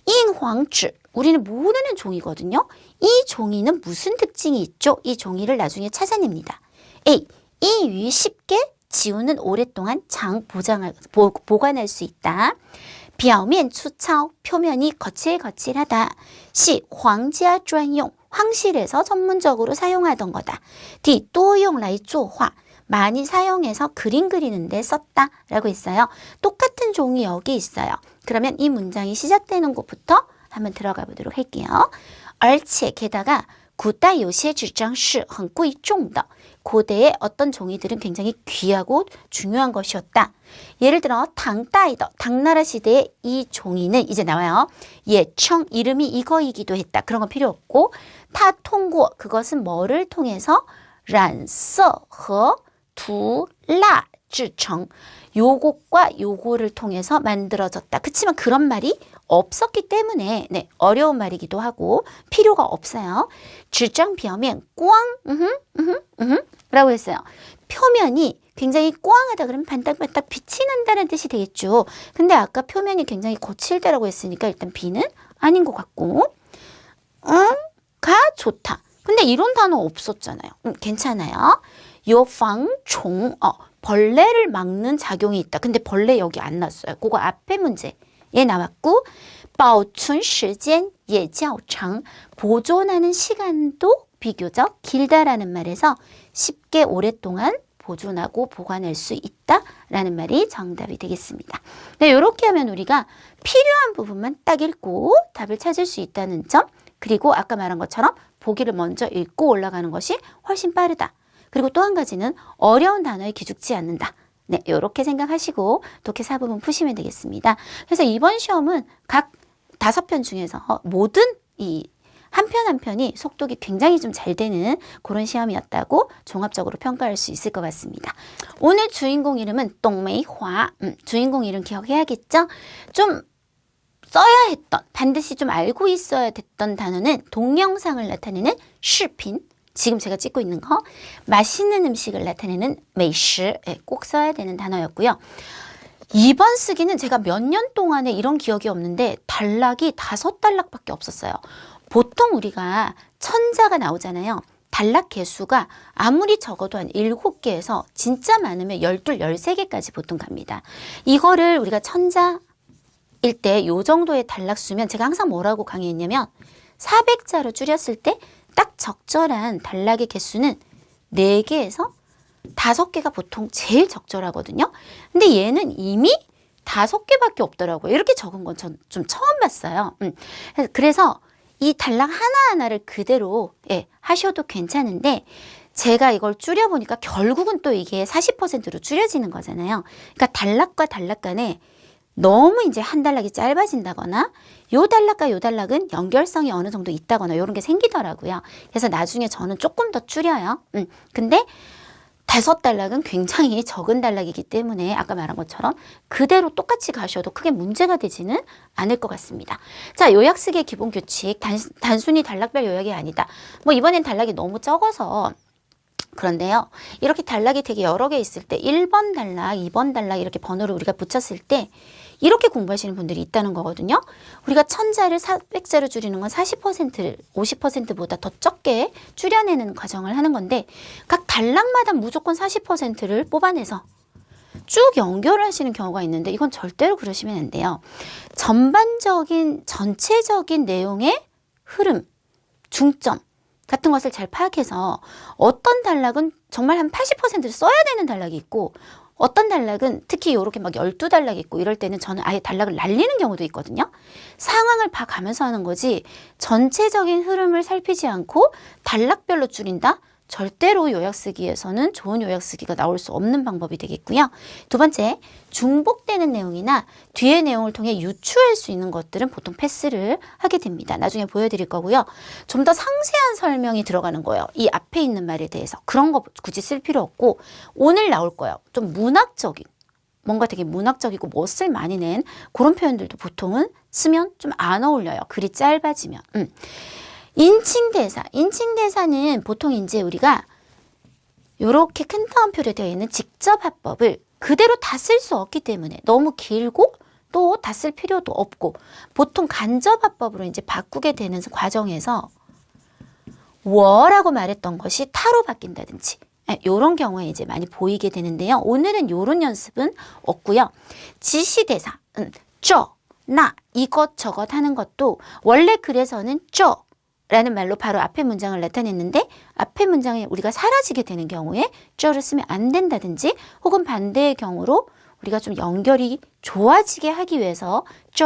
인황지 우리는 모르는 종이거든요. 이 종이는 무슨 특징이 있죠? 이 종이를 나중에 찾아냅니다. A. 이 위 쉽게 지우는 오랫동안 보관할 수 있다. 表面粗糙 표면이 거칠거칠하다. C. 皇家专用 황실에서 전문적으로 사용하던 거다. D. 多用来作画 많이 사용해서 그림 그리는데 썼다 라고 했어요. 똑같은 종이 여기 있어요. 그러면 이 문장이 시작되는 곳부터 한번 들어가 보도록 할게요. 而且 게다가 古代有些纸张是很贵重的 고대의 어떤 종이들은 굉장히 귀하고 중요한 것이었다. 예를 들어 당따이더 당나라 시대의 이 종이는 이제 나와요. 예청 이름이 이거이기도 했다. 그런 건 필요 없고 타 통고 그것은 뭐를 통해서 染色和涂蜡制成 요것과 요거를 통해서 만들어졌다. 그치만 그런 말이 없었기 때문에 어려운 말이기도 하고 필요가 없어요. 纸张表面光 라고 했어요. 표면이 굉장히 꽝하다 그러면 반딱반딱 빛이 난다는 뜻이 되겠죠. 근데 아까 표면이 굉장히 거칠다라고 했으니까 일단 B는 아닌 것 같고 가 좋다. 근데 이런 단어 없었잖아요. 괜찮아요. 요방총 벌레를 막는 작용이 있다. 근데 벌레 여기 안 났어요. 그거 앞에 문제에 나왔고 保存时间也较长 보존하는 시간도 비교적 길다라는 말에서 쉽게 오랫동안 보존하고 보관할 수 있다라는 말이 정답이 되겠습니다. 이렇게 하면 우리가 필요한 부분만 딱 읽고 답을 찾을 수 있다는 점 그리고 아까 말한 것처럼 보기를 먼저 읽고 올라가는 것이 훨씬 빠르다. 그리고 또 한 가지는 어려운 단어에 기죽지 않는다. 이렇게 생각하시고 독해 4부분 푸시면 되겠습니다. 그래서 이번 시험은 각 5편 중에서 모든 이 한 편 한 편이 속독이 굉장히 좀 잘 되는 그런 시험이었다고 종합적으로 평가할 수 있을 것 같습니다. 오늘 주인공 이름은 똥메이화. 주인공 이름 기억해야겠죠? 좀 써야 했던, 반드시 좀 알고 있어야 됐던 단어는 동영상을 나타내는视频. 지금 제가 찍고 있는 거. 맛있는 음식을 나타내는 美食. 꼭 써야 되는 단어였고요. 2번 쓰기는 제가 몇 년 동안에 이런 기억이 없는데 단락이 5단락밖에 없었어요. 보통 우리가 천자가 나오잖아요. 단락 개수가 아무리 적어도 한 7개에서 진짜 많으면 12, 13개까지 보통 갑니다. 이거를 우리가 천자일 때 요 정도의 단락 수면 제가 항상 뭐라고 강의했냐면 400자로 줄였을 때 딱 적절한 단락의 개수는 4개에서 5개가 보통 제일 적절하거든요. 근데 얘는 이미 5개밖에 없더라고요. 이렇게 적은 건 전 좀 처음 봤어요. 그래서 이 단락 하나하나를 그대로 하셔도 괜찮은데 제가 이걸 줄여보니까 결국은 또 이게 40%로 줄여지는 거잖아요. 그러니까 단락과 단락 간에 너무 이제 한 단락이 짧아진다거나 요 단락과 요 단락은 연결성이 어느 정도 있다거나 이런 게 생기더라고요. 그래서 나중에 저는 조금 더 줄여요. 근데 5단락은 굉장히 적은 단락이기 때문에 아까 말한 것처럼 그대로 똑같이 가셔도 크게 문제가 되지는 않을 것 같습니다. 자, 요약 쓰기의 기본 규칙. 단순히 단락별 요약이 아니다. 뭐 이번엔 단락이 너무 적어서 그런데요. 이렇게 단락이 되게 여러 개 있을 때 1번 단락, 2번 단락 이렇게 번호를 우리가 붙였을 때 이렇게 공부하시는 분들이 있다는 거거든요. 우리가 1000자를 400자로 줄이는 건 40%를 50%보다 더 적게 줄여내는 과정을 하는 건데 각 단락마다 무조건 40%를 뽑아내서 쭉 연결을 하시는 경우가 있는데 이건 절대로 그러시면 안 돼요. 전반적인 전체적인 내용의 흐름, 중점 같은 것을 잘 파악해서 어떤 단락은 정말 한 80%를 써야 되는 단락이 있고 어떤 단락은 특히 이렇게 막 12단락이 있고 이럴 때는 저는 아예 단락을 날리는 경우도 있거든요. 상황을 봐가면서 하는 거지 전체적인 흐름을 살피지 않고 단락별로 줄인다? 절대로 요약 쓰기에서는 좋은 요약 쓰기가 나올 수 없는 방법이 되겠고요. 두 번째, 중복되는 내용이나 뒤의 내용을 통해 유추할 수 있는 것들은 보통 패스를 하게 됩니다. 나중에 보여드릴 거고요. 좀 더 상세한 설명이 들어가는 거예요. 이 앞에 있는 말에 대해서. 그런 거 굳이 쓸 필요 없고 오늘 나올 거예요. 좀 문학적인, 뭔가 되게 문학적이고 멋을 많이 낸 그런 표현들도 보통은 쓰면 좀 안 어울려요. 글이 짧아지면. 인칭대사. 인칭대사는 보통 이제 우리가 이렇게 큰 따옴표로 되어 있는 직접 화법을 그대로 다 쓸 수 없기 때문에 너무 길고 또 다 쓸 필요도 없고 보통 간접 화법으로 이제 바꾸게 되는 과정에서 워라고 말했던 것이 타로 바뀐다든지 이런 경우에 이제 많이 보이게 되는데요. 오늘은 이런 연습은 없고요. 지시대사, 나, 이것저것 하는 것도 원래 글에서는 라는 말로 바로 앞에 문장을 나타냈는데 앞에 문장이 우리가 사라지게 되는 경우에 를 쓰면 안 된다든지 혹은 반대의 경우로 우리가 좀 연결이 좋아지게 하기 위해서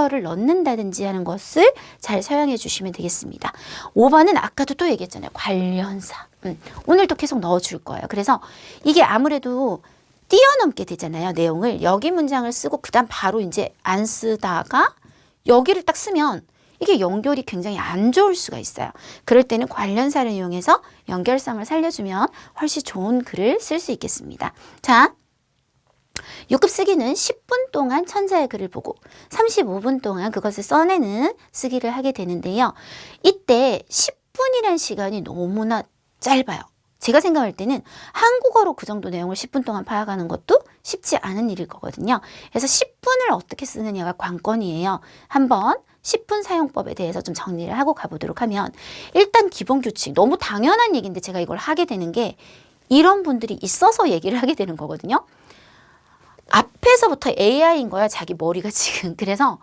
를 넣는다든지 하는 것을 잘 사용해 주시면 되겠습니다. 5번은 아까도 또 얘기했잖아요. 관련사. 오늘도 계속 넣어줄 거예요. 그래서 이게 아무래도 뛰어넘게 되잖아요. 내용을. 여기 문장을 쓰고 그다음 바로 이제 안 쓰다가 여기를 딱 쓰면 이게 연결이 굉장히 안 좋을 수가 있어요. 그럴 때는 관련사를 이용해서 연결성을 살려주면 훨씬 좋은 글을 쓸 수 있겠습니다. 자, 6급 쓰기는 10분 동안 천자의 글을 보고 35분 동안 그것을 써내는 쓰기를 하게 되는데요. 이때 10분이라는 시간이 너무나 짧아요. 제가 생각할 때는 한국어로 그 정도 내용을 10분 동안 파악하는 것도 쉽지 않은 일일 거거든요. 그래서 10분을 어떻게 쓰느냐가 관건이에요. 한번 10분 사용법에 대해서 좀 정리를 하고 가보도록 하면 일단 기본 규칙, 너무 당연한 얘기인데 제가 이걸 하게 되는 게 이런 분들이 있어서 얘기를 하게 되는 거거든요. 앞에서부터 AI인 거야, 자기 머리가 지금. 그래서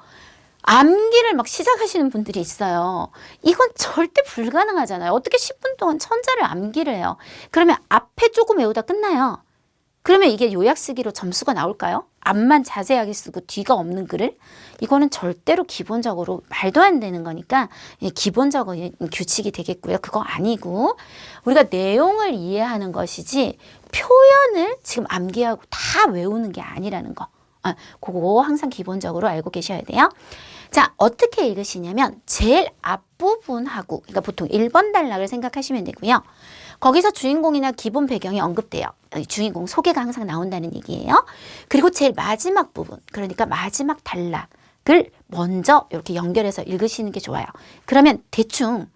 암기를 막 시작하시는 분들이 있어요. 이건 절대 불가능하잖아요. 어떻게 10분 동안 천자를 암기를 해요? 그러면 앞에 조금 외우다 끝나요. 그러면 이게 요약 쓰기로 점수가 나올까요? 앞만 자세하게 쓰고 뒤가 없는 글을? 이거는 절대로 기본적으로 말도 안 되는 거니까 기본적인 규칙이 되겠고요. 그거 아니고 우리가 내용을 이해하는 것이지 표현을 지금 암기하고 다 외우는 게 아니라는 거. 그거 항상 기본적으로 알고 계셔야 돼요. 자, 어떻게 읽으시냐면 제일 앞부분하고 그러니까 보통 1번 단락을 생각하시면 되고요. 거기서 주인공이나 기본 배경이 언급돼요. 주인공 소개가 항상 나온다는 얘기예요. 그리고 제일 마지막 부분, 그러니까 마지막 단락을 먼저 이렇게 연결해서 읽으시는 게 좋아요. 그러면 대충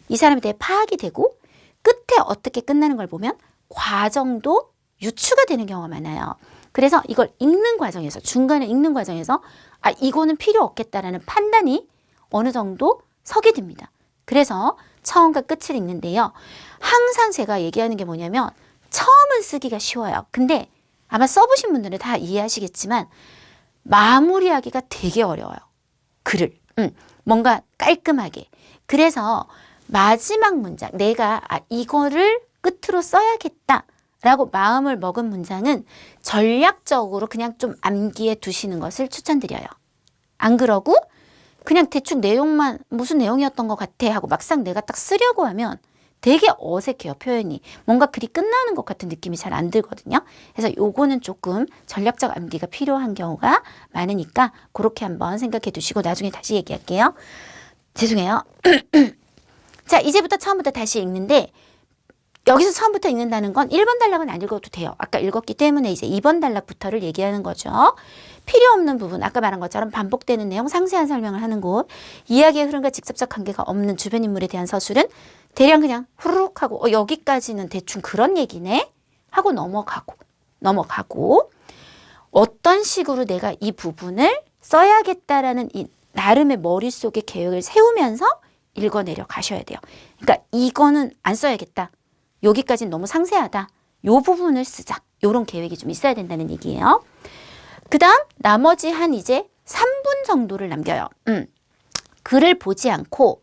이 사람에 대해 파악이 되고 끝에 어떻게 끝나는 걸 보면 과정도 유추가 되는 경우가 많아요. 그래서 이걸 읽는 과정에서 중간에 읽는 과정에서 이거는 필요 없겠다라는 판단이 어느 정도 서게 됩니다. 그래서 처음과 끝을 읽는데요. 항상 제가 얘기하는 게 뭐냐면 처음은 쓰기가 쉬워요. 근데 아마 써보신 분들은 다 이해하시겠지만 마무리하기가 되게 어려워요. 글을. 뭔가 깔끔하게. 그래서 마지막 문장, 내가 이거를 끝으로 써야겠다 라고 마음을 먹은 문장은 전략적으로 그냥 좀 암기해 두시는 것을 추천드려요. 안 그러고 그냥 대충 내용만 무슨 내용이었던 것 같아 하고 막상 내가 딱 쓰려고 하면 되게 어색해요, 표현이. 뭔가 글이 끝나는 것 같은 느낌이 잘 안 들거든요. 그래서 요거는 조금 전략적 암기가 필요한 경우가 많으니까 그렇게 한번 생각해 두시고 나중에 다시 얘기할게요. 죄송해요. 자, 이제부터 처음부터 다시 읽는데 여기서 처음부터 읽는다는 건 1번 단락은 안 읽어도 돼요. 아까 읽었기 때문에 이제 2번 단락부터를 얘기하는 거죠. 필요 없는 부분, 아까 말한 것처럼 반복되는 내용, 상세한 설명을 하는 곳, 이야기의 흐름과 직접적 관계가 없는 주변 인물에 대한 서술은 대략 그냥 후루룩 하고 여기까지는 대충 그런 얘기네 하고 넘어가고 어떤 식으로 내가 이 부분을 써야겠다라는 이 나름의 머릿속에 계획을 세우면서 읽어내려 가셔야 돼요. 그러니까 이거는 안 써야겠다. 여기까지는 너무 상세하다. 요 부분을 쓰자. 요런 계획이 좀 있어야 된다는 얘기예요. 그 다음 나머지 한 이제 3분 정도를 남겨요. 글을 보지 않고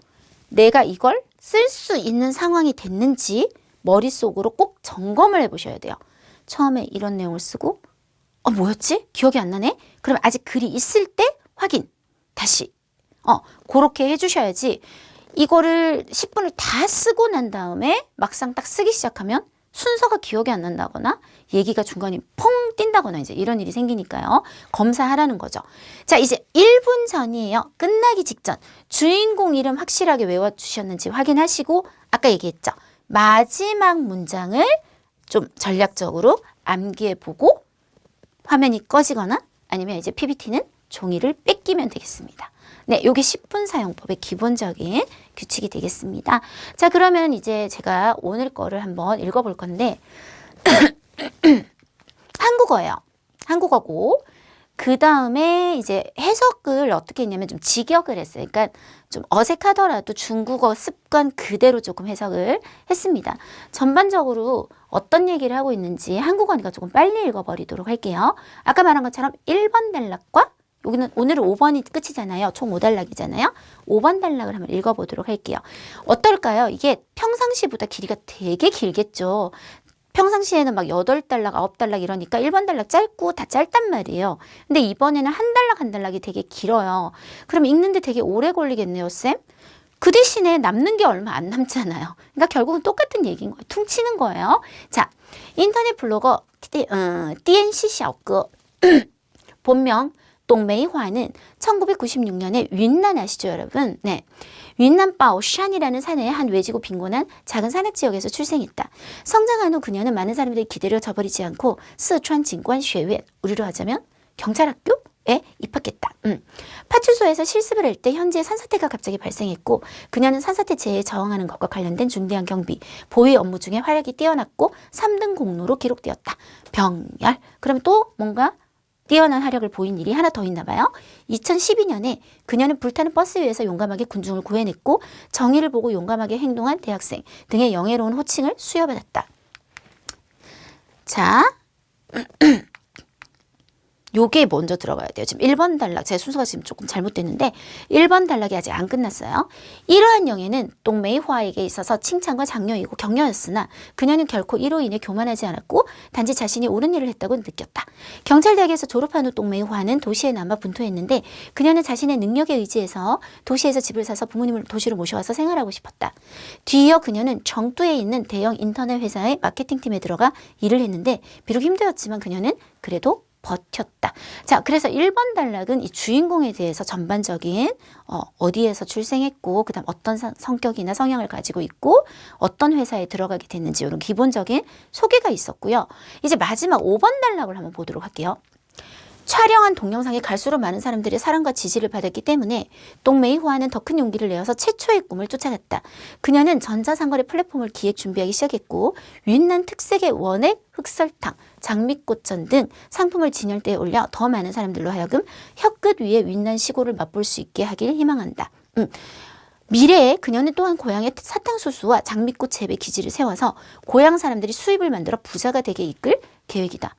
내가 이걸 쓸 수 있는 상황이 됐는지 머릿속으로 꼭 점검을 해보셔야 돼요. 처음에 이런 내용을 쓰고 뭐였지? 기억이 안 나네? 그럼 아직 글이 있을 때 확인. 다시. 그렇게 해주셔야지 이거를 10분을 다 쓰고 난 다음에 막상 딱 쓰기 시작하면 순서가 기억이 안 난다거나 얘기가 중간에 펑 뛴다거나 이제 이런 일이 생기니까요. 검사하라는 거죠. 자, 이제 1분 전이에요. 끝나기 직전. 주인공 이름 확실하게 외워주셨는지 확인하시고 아까 얘기했죠. 마지막 문장을 좀 전략적으로 암기해보고 화면이 꺼지거나 아니면 이제 PPT는 종이를 뺏기면 되겠습니다. 네, 요게 10분 사용법의 기본적인 규칙이 되겠습니다. 자, 그러면 이제 제가 오늘 거를 한번 읽어볼 건데 한국어예요. 한국어고 그 다음에 이제 해석을 어떻게 했냐면 좀 직역을 했어요. 그러니까 좀 어색하더라도 중국어 습관 그대로 조금 해석을 했습니다. 전반적으로 어떤 얘기를 하고 있는지 한국어니까 조금 빨리 읽어버리도록 할게요. 아까 말한 것처럼 1번 단락과 여기는 오늘은 5번이 끝이잖아요. 총 5단락이잖아요. 5번 단락을 한번 읽어보도록 할게요. 어떨까요? 이게 평상시보다 길이가 되게 길겠죠. 평상시에는 막 8단락, 9단락 이러니까 1번 단락 짧고 다 짧단 말이에요. 근데 이번에는 한 단락 한 단락이 되게 길어요. 그럼 읽는데 되게 오래 걸리겠네요, 쌤? 그 대신에 남는 게 얼마 안 남잖아요. 그러니까 결국은 똑같은 얘기인 거예요. 퉁치는 거예요. 자, 인터넷 블로거 DNC 샤오거 본명 동메이화는 1996년에 윈난 아시죠, 여러분? 네. 윈난 바오샨이라는 산의 한 외지고 빈곤한 작은 산악 지역에서 출생했다. 성장한 후 그녀는 많은 사람들의 기대를 저버리지 않고 스촨 진관学院, 우리로 하자면 경찰학교에 입학했다. 파출소에서 실습을 할 때 현지에 산사태가 갑자기 발생했고 그녀는 산사태 재해에 저항하는 것과 관련된 중대한 경비, 보위 업무 중에 활약이 뛰어났고 3등 공로로 기록되었다. 병열. 그럼 또 뭔가 뛰어난 화력을 보인 일이 하나 더 있나 봐요. 2012년에 그녀는 불타는 버스 위에서 용감하게 군중을 구해냈고 정의를 보고 용감하게 행동한 대학생 등의 영예로운 호칭을 수여받았다. 자, 요게 먼저 들어가야 돼요. 지금 1번 단락, 제 순서가 지금 조금 잘못됐는데 1번 단락이 아직 안 끝났어요. 이러한 영예는 동메이화에게 있어서 칭찬과 장려이고 격려였으나 그녀는 결코 이로 인해 교만하지 않았고 단지 자신이 옳은 일을 했다고 느꼈다. 경찰대학에서 졸업한 후 동메이화는 도시에 남아 분투했는데 그녀는 자신의 능력에 의지해서 도시에서 집을 사서 부모님을 도시로 모셔와서 생활하고 싶었다. 뒤이어 그녀는 정두에 있는 대형 인터넷 회사의 마케팅팀에 들어가 일을 했는데 비록 힘들었지만 그녀는 그래도 버텼다. 자, 그래서 1번 단락은 이 주인공에 대해서 전반적인 어디에서 출생했고 그다음 어떤 성격이나 성향을 가지고 있고 어떤 회사에 들어가게 됐는지 이런 기본적인 소개가 있었고요. 이제 마지막 5번 단락을 한번 보도록 할게요. 촬영한 동영상에 갈수록 많은 사람들의 사랑과 지지를 받았기 때문에 동메이화는 더 큰 용기를 내어서 최초의 꿈을 쫓아갔다. 그녀는 전자상거래 플랫폼을 기획 준비하기 시작했고 윈난 특색의 원액, 흑설탕, 장미꽃전 등 상품을 진열대에 올려 더 많은 사람들로 하여금 혀끝 위에 윈난 시골을 맛볼 수 있게 하길 희망한다. 미래에 그녀는 또한 고향의 사탕수수와 장미꽃 재배 기지를 세워서 고향 사람들이 수입을 만들어 부자가 되게 이끌 계획이다.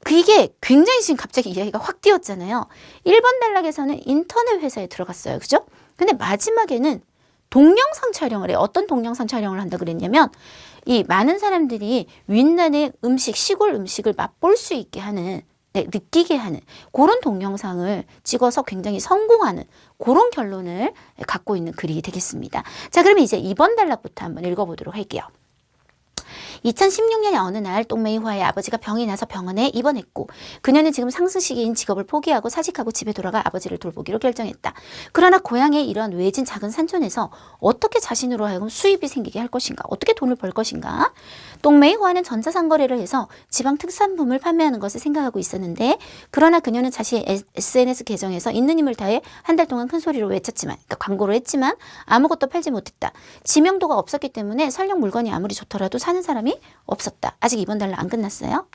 이게 굉장히 지금 갑자기 이야기가 확 뛰었잖아요. 1번 단락에서는 인터넷 회사에 들어갔어요. 그죠? 근데 마지막에는 동영상 촬영을 해요. 어떤 동영상 촬영을 한다 그랬냐면 이 많은 사람들이 윈난의 음식, 시골 음식을 맛볼 수 있게 하는, 느끼게 하는 그런 동영상을 찍어서 굉장히 성공하는 그런 결론을 갖고 있는 글이 되겠습니다. 자, 그러면 이제 2번 단락부터 한번 읽어보도록 할게요. 2016년의 어느 날 동메이화의 아버지가 병이 나서 병원에 입원했고 그녀는 지금 상승시기인 직업을 포기하고 사직하고 집에 돌아가 아버지를 돌보기로 결정했다. 그러나 고향의 이런 외진 작은 산촌에서 어떻게 자신으로 하여금 수입이 생기게 할 것인가? 어떻게 돈을 벌 것인가? 동메이화는 전자상거래를 해서 지방 특산품을 판매하는 것을 생각하고 있었는데 그러나 그녀는 자신의 SNS 계정에서 있는 힘을 다해 한 달 동안 큰 소리로 외쳤지만 그러니까 광고를 했지만 아무것도 팔지 못했다. 지명도가 없었기 때문에 설령 물건이 아무리 좋더라도 사는 사람이 없었다. 아직 2번 단락 안 끝났어요.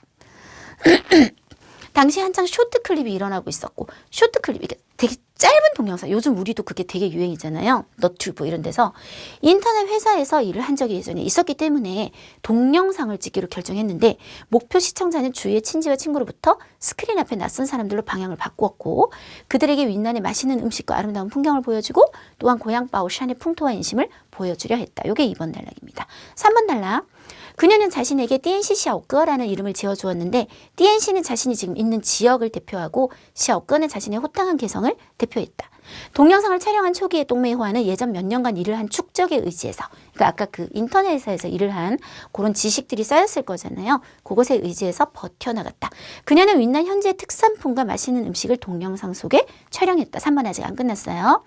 당시 한창 쇼트 클립이 일어나고 있었고 쇼트 클립, 이게 되게 짧은 동영상, 요즘 우리도 그게 되게 유행이잖아요. 너튜브 이런 데서. 인터넷 회사에서 일을 한 적이 예전에 있었기 때문에 동영상을 찍기로 결정했는데 목표 시청자는 주위의 친지와 친구로부터 스크린 앞에 낯선 사람들로 방향을 바꾸었고 그들에게 윈난의 맛있는 음식과 아름다운 풍경을 보여주고 또한 고향 바오샨의 풍토와 인심을 보여주려 했다. 요게 2번 단락입니다. 3번 단락. 그녀는 자신에게 띠엔시 샤오꺼라는 이름을 지어주었는데 띠엔시는 자신이 지금 있는 지역을 대표하고 샤오꺼는 자신의 호탕한 개성을 대표했다. 동영상을 촬영한 초기에 똥메이호아는 예전 몇 년간 일을 한 축적에 의지해서 그러니까 아까 그 인터넷 회사에서 일을 한 그런 지식들이 쌓였을 거잖아요. 그것에 의지해서 버텨나갔다. 그녀는 윈난 현지의 특산품과 맛있는 음식을 동영상 속에 촬영했다. 3번 아직 안 끝났어요.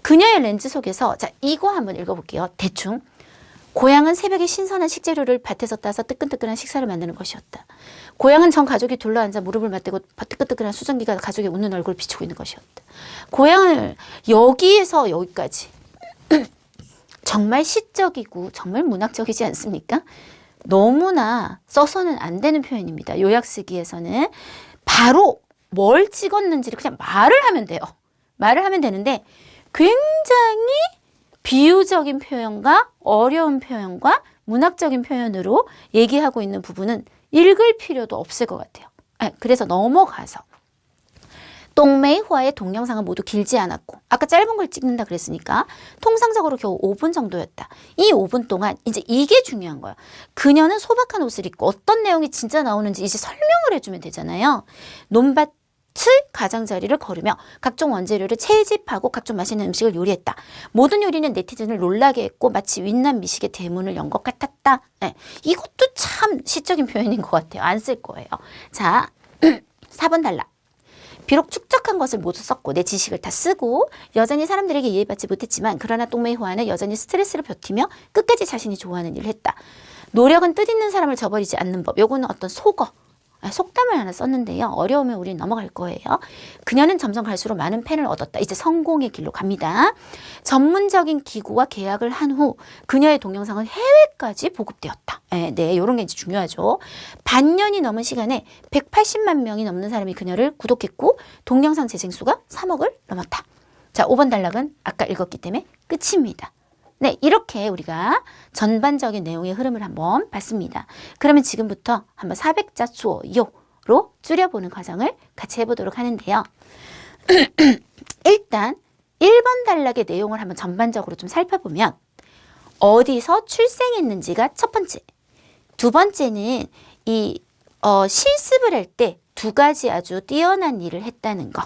그녀의 렌즈 속에서 자 이거 한번 읽어볼게요. 대충. 고향은 새벽에 신선한 식재료를 밭에서 따서 뜨끈뜨끈한 식사를 만드는 것이었다. 고향은 전 가족이 둘러앉아 무릎을 맞대고 뜨끈뜨끈한 수증기가 가족의 웃는 얼굴을 비추고 있는 것이었다. 고향을 여기에서 여기까지 정말 시적이고 정말 문학적이지 않습니까? 너무나 써서는 안 되는 표현입니다. 요약 쓰기에서는 바로 뭘 찍었는지를 그냥 말을 하면 돼요. 말을 하면 되는데 굉장히 비유적인 표현과 어려운 표현과 문학적인 표현으로 얘기하고 있는 부분은 읽을 필요도 없을 것 같아요. 그래서 넘어가서 똥메이호아의 동영상은 모두 길지 않았고 아까 짧은 걸 찍는다 그랬으니까 통상적으로 겨우 5분 정도였다. 이 5분 동안 이제 이게 중요한 거야. 그녀는 소박한 옷을 입고 어떤 내용이 진짜 나오는지 이제 설명을 해주면 되잖아요. 논밭 가장자리를 걸으며 각종 원재료를 채집하고 각종 맛있는 음식을 요리했다. 모든 요리는 네티즌을 놀라게 했고 마치 윈난 미식의 대문을 연 것 같았다. 네, 이것도 참 시적인 표현인 것 같아요. 안 쓸 거예요. 자, 4번 단락. 비록 축적한 것을 모두 썼고 내 지식을 다 쓰고 여전히 사람들에게 이해받지 못했지만 그러나 똥메이호아는 여전히 스트레스를 버티며 끝까지 자신이 좋아하는 일을 했다. 노력은 뜻있는 사람을 저버리지 않는 법. 요거는 어떤 속담을 하나 썼는데요. 어려우면 우린 넘어갈 거예요. 그녀는 점점 갈수록 많은 팬을 얻었다. 이제 성공의 길로 갑니다. 전문적인 기구와 계약을 한 후 그녀의 동영상은 해외까지 보급되었다. 네, 이런 게 이제 중요하죠. 반년이 넘은 시간에 180만 명이 넘는 사람이 그녀를 구독했고 동영상 재생 수가 3억을 넘었다. 자, 5번 단락은 아까 읽었기 때문에 끝입니다. 네, 이렇게 우리가 전반적인 내용의 흐름을 한번 봤습니다. 그러면 지금부터 한번 400자 수어요로 줄여보는 과정을 같이 해보도록 하는데요. 일단 1번 단락의 내용을 한번 전반적으로 좀 살펴보면 어디서 출생했는지가 첫 번째. 두 번째는 이 실습을 할 때 2가지 아주 뛰어난 일을 했다는 거.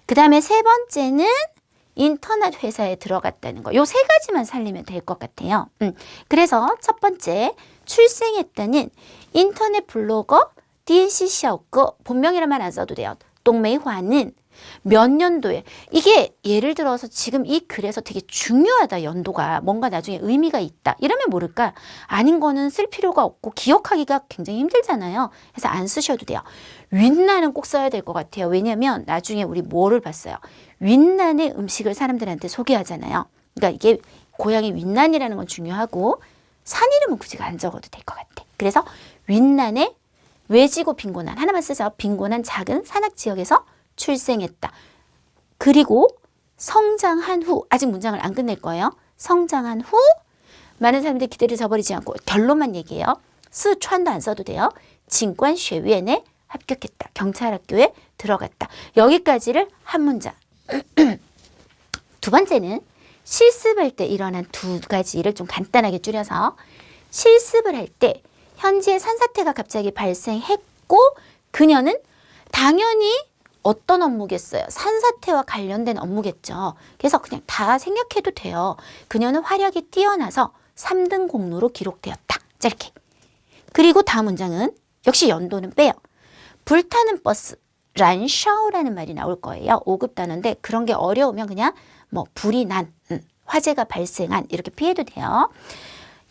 그 다음에 세 번째는 인터넷 회사에 들어갔다는 거. 요 3가지만 살리면 될 것 같아요. 그래서 첫 번째 출생했다는 인터넷 블로거 띠엔시 샤오꺼 본명이라만 안 써도 돼요. 똥메이화는 몇 년도에 이게 예를 들어서 지금 이 글에서 되게 중요하다 연도가 뭔가 나중에 의미가 있다 이러면 모를까 아닌 거는 쓸 필요가 없고 기억하기가 굉장히 힘들잖아요. 그래서 안 쓰셔도 돼요. 윈난은 꼭 써야 될 것 같아요. 왜냐하면 나중에 우리 뭐를 봤어요. 윈난의 음식을 사람들한테 소개하잖아요. 그러니까 이게 고향이 윈난이라는 건 중요하고 산 이름은 굳이 안 적어도 될 것 같아. 그래서 윈난의 외지고 빈곤한 하나만 쓰죠. 빈곤한 작은 산악지역에서 출생했다. 그리고 성장한 후 아직 문장을 안 끝낼 거예요. 성장한 후 많은 사람들이 기대를 저버리지 않고 결론만 얘기해요. 스촨도 안 써도 돼요. 진관 쉐위엔에 합격했다. 경찰학교에 들어갔다. 여기까지를 한 문장. 두 번째는 실습할 때 일어난 2가지 일을 좀 간단하게 줄여서 실습을 할 때 현지에 산사태가 갑자기 발생했고 그녀는 당연히 어떤 업무겠어요? 산사태와 관련된 업무겠죠. 그래서 그냥 다 생략해도 돼요. 그녀는 화력이 뛰어나서 3등 공로로 기록되었다. 자, 이렇게. 그리고 다음 문장은 역시 연도는 빼요. 불타는 버스, 란샤오라는 말이 나올 거예요. 5급 단어인데 그런 게 어려우면 그냥 뭐 불이 난, 화재가 발생한 이렇게 피해도 돼요.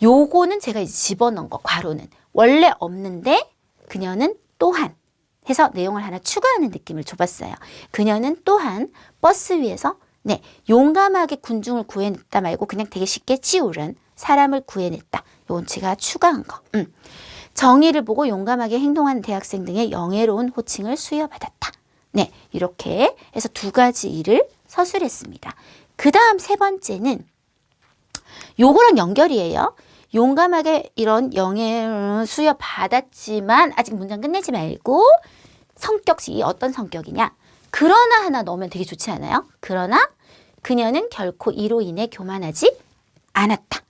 요거는 제가 이제 집어넣은 거, 괄호는. 원래 없는데 그녀는 또한 해서 내용을 하나 추가하는 느낌을 줘봤어요. 그녀는 또한 버스 위에서 용감하게 군중을 구해냈다 말고 그냥 되게 쉽게 치우른 사람을 구해냈다. 요건 제가 추가한 거. 정의를 보고 용감하게 행동한 대학생 등의 영예로운 호칭을 수여받았다. 네, 이렇게 해서 2가지 일을 서술했습니다. 그 다음 세 번째는 요거랑 연결이에요. 용감하게 이런 영예를 수여받았지만 아직 문장 끝내지 말고 성격이 어떤 성격이냐. 그러나 하나 넣으면 되게 좋지 않아요? 그러나 그녀는 결코 이로 인해 교만하지 않았다.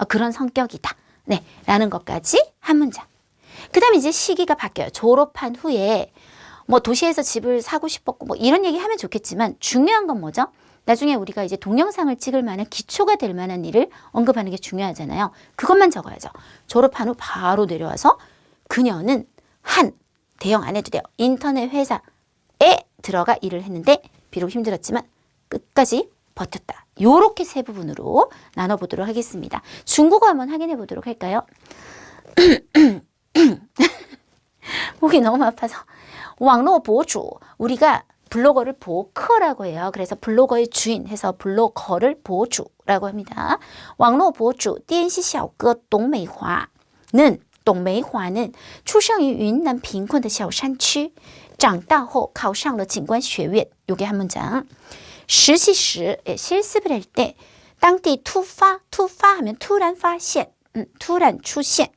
그런 성격이다. 네, 라는 것까지 한 문장. 그 다음에 이제 시기가 바뀌어요. 졸업한 후에 뭐 도시에서 집을 사고 싶었고 뭐 이런 얘기 하면 좋겠지만 중요한 건 뭐죠? 나중에 우리가 이제 동영상을 찍을 만한 기초가 될 만한 일을 언급하는 게 중요하잖아요. 그것만 적어야죠. 졸업한 후 바로 내려와서 그녀는 한 대형 안 해도 돼요. 인터넷 회사에 들어가 일을 했는데 비록 힘들었지만 끝까지 버텼다. 요렇게 세 부분으로 나눠보도록 하겠습니다. 중국어 한번 확인해 보도록 할까요? 목이 너무 아파서.网络博主, 우리가 블로거를 보커라고 해요. 그래서 블로거의 주인 해서 블로거를 보주라고 합니다. 网络博主电视小哥董美华는董美华는出生于云南贫困的小山区长大后考上了警官学院. 요게 한 문장. 实习时 실습을 할 때 当地突发 하면 突然发现 突然出现,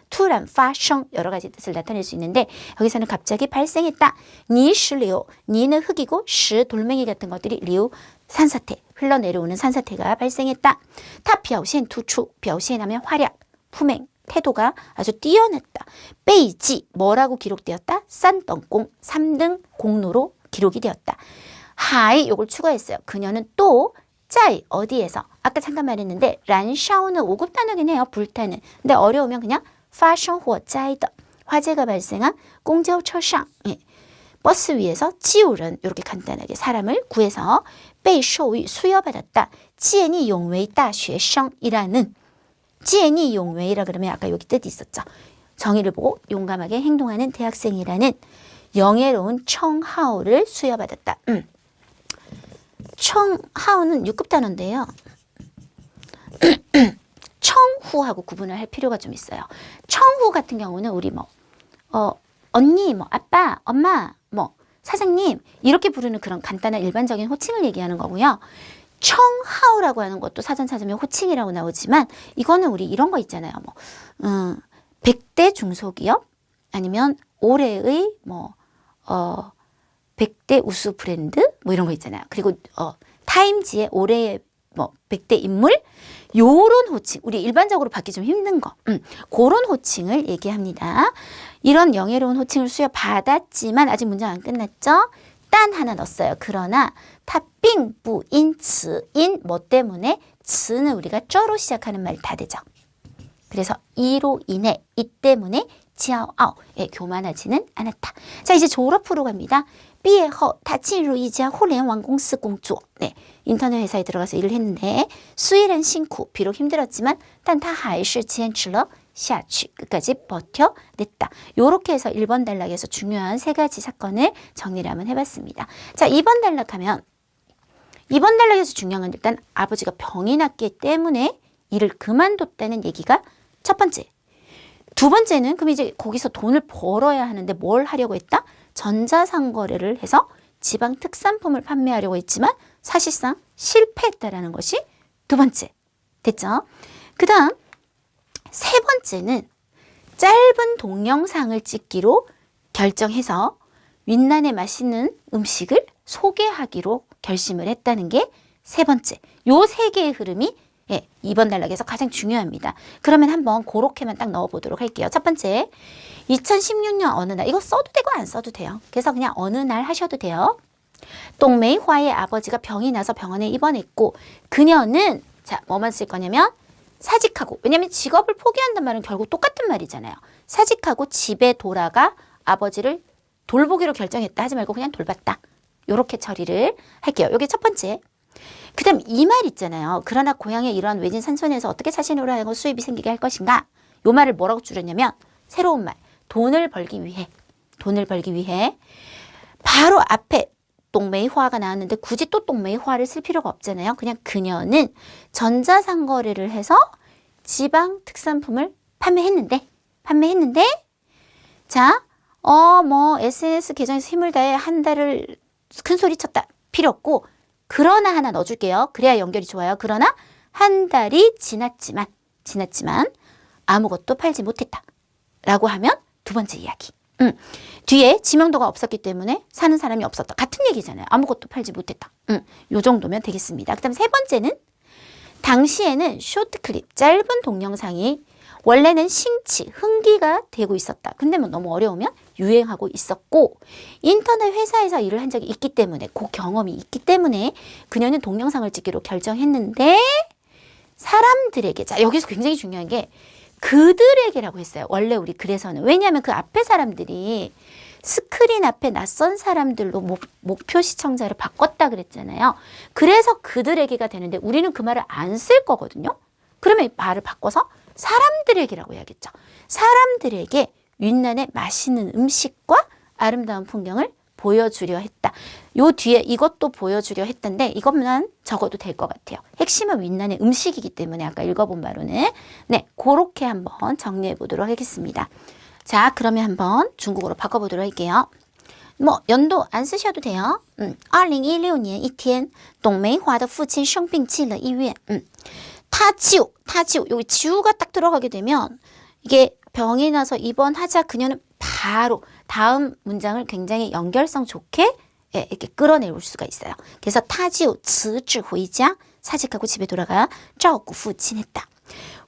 突然发生 여러 가지 뜻을 나타낼 수 있는데 여기서는 갑자기 발생했다. 니 시류, 니는 흙이고 시 돌멩이 같은 것들이 리우 산사태, 흘러내려오는 산사태가 발생했다. 타表现突出,表现하면 활약, 품행, 태도가 아주 뛰어났다. 베이지, 뭐라고 기록되었다? 싼덩공, 3등 공로로 기록이 되었다. 하이, 요걸 추가했어요. 그녀는 또 짜이, 어디에서? 아까 잠깐 말했는데 란샤오는 5급 단어긴 해요. 불타는. 근데 어려우면 그냥 파생火灾的 화재가 발생한 공交车上 버스 위에서 지우른 이렇게 간단하게 사람을 구해서 被授予 수여받았다. 见义勇为大学生이라는 见义勇为라 그러면 아까 여기 뜻이 있었죠. 정의를 보고 용감하게 행동하는 대학생이라는 영예로운 청하오를 수여받았다. 청하오는 6급 단어인데요. 청후하고 구분을 할 필요가 좀 있어요. 청후 같은 경우는 우리 언니, 아빠, 엄마, 사장님 이렇게 부르는 그런 간단한 일반적인 호칭을 얘기하는 거고요. 청하오라고 하는 것도 사전 찾으면 호칭이라고 나오지만 이거는 우리 이런 거 있잖아요. 100대 중소기업 아니면 올해의 100대 우수 브랜드 이런 거 있잖아요. 그리고 타임지의 올해의 100대 인물 요런 호칭, 우리 일반적으로 받기 좀 힘든 거 그런 호칭을 얘기합니다. 이런 영예로운 호칭을 수여받았지만 아직 문장 안 끝났죠? 딴 하나 넣었어요. 그러나 타빙부 인츠 인 뭐 때문에 츠는 우리가 쩌로 시작하는 말이 다 되죠. 그래서 이로 인해 이 때문에 지아오 교만하지는 않았다. 자, 이제 졸업 후로 갑니다. 毕业后他进入一家互联网公司工作. 네, 인터넷 회사에 들어가서 일을 했는데 虽然辛苦 비록 힘들었지만 但他还是坚持了下去. 끝까지 버텨냈다. 요렇게 해서 1번 단락에서 중요한 세 가지 사건을 정리를 한번 해봤습니다. 자, 2번 단락하면 2번 단락에서 중요한 건 일단 아버지가 병이 났기 때문에 일을 그만뒀다는 얘기가 첫 번째. 두 번째는 그럼 이제 거기서 돈을 벌어야 하는데 뭘 하려고 했다? 전자상거래를 해서 지방 특산품을 판매하려고 했지만 사실상 실패했다라는 것이 두 번째. 됐죠? 그 다음 세 번째는 짧은 동영상을 찍기로 결정해서 윈난의 맛있는 음식을 소개하기로 결심을 했다는 게 세 번째. 요 세 개의 흐름이 2번 단락에서 가장 중요합니다. 그러면 한번 그렇게만 딱 넣어보도록 할게요. 첫 번째, 2016년 어느 날, 이거 써도 되고 안 써도 돼요. 그래서 그냥 어느 날 하셔도 돼요. 동메이화의 아버지가 병이 나서 병원에 입원했고 그녀는 자 뭐만 쓸 거냐면 사직하고, 왜냐면 직업을 포기한단 말은 결국 똑같은 말이잖아요. 사직하고 집에 돌아가 아버지를 돌보기로 결정했다 하지 말고 그냥 돌봤다. 요렇게 처리를 할게요. 요게 첫 번째. 그 다음 이 말 있잖아요. 그러나 고향의 이러한 외진 산촌에서 어떻게 자신으로 하여금 수입이 생기게 할 것인가? 요 말을 뭐라고 줄였냐면 새로운 말. 돈을 벌기 위해. 돈을 벌기 위해. 바로 앞에 동메이화가 나왔는데 굳이 또 동메이화를 쓸 필요가 없잖아요. 그냥 그녀는 전자상거래를 해서 지방 특산품을 판매했는데 자, SNS 계정에서 힘을 다해 한 달을 큰 소리 쳤다. 필요 없고 그러나 하나 넣어줄게요. 그래야 연결이 좋아요. 그러나 한 달이 지났지만 아무것도 팔지 못했다. 라고 하면 두 번째 이야기. 뒤에 지명도가 없었기 때문에 사는 사람이 없었다. 같은 얘기잖아요. 아무것도 팔지 못했다. 요 정도면 되겠습니다. 그 다음 세 번째는 당시에는 쇼트클립, 짧은 동영상이 원래는 신치, 흥기가 되고 있었다. 근데 뭐 너무 어려우면 유행하고 있었고 인터넷 회사에서 일을 한 적이 있기 때문에 그 경험이 있기 때문에 그녀는 동영상을 찍기로 결정했는데 사람들에게, 자 여기서 굉장히 중요한 게 그들에게라고 했어요. 원래 우리 글에서는. 왜냐하면 그 앞에 사람들이 스크린 앞에 낯선 사람들로 목표 시청자를 바꿨다 그랬잖아요. 그래서 그들에게가 되는데 우리는 그 말을 안 쓸 거거든요. 그러면 말을 바꿔서 사람들에게라고 해야겠죠. 사람들에게 윈난의 맛있는 음식과 아름다운 풍경을 보여주려 했다. 요 뒤에 이것도 보여주려 했던데 이것만 적어도 될 것 같아요. 핵심은 윈난의 음식이기 때문에 아까 읽어본 바로는 네, 그렇게 한번 정리해 보도록 하겠습니다. 자, 그러면 한번 중국어로 바꿔보도록 할게요. 뭐 연도 안 쓰셔도 돼요. 2016年一天董梅华的父亲生病进了医院. 타치우, 여기 지우가 딱 들어가게 되면 이게 병이 나서 입원하자 그녀는 바로 다음 문장을 굉장히 연결성 좋게 이렇게 끌어내올 수가 있어요. 그래서 타지우, 辞职回家, 사직하고 집에 돌아가 照顾父亲했다.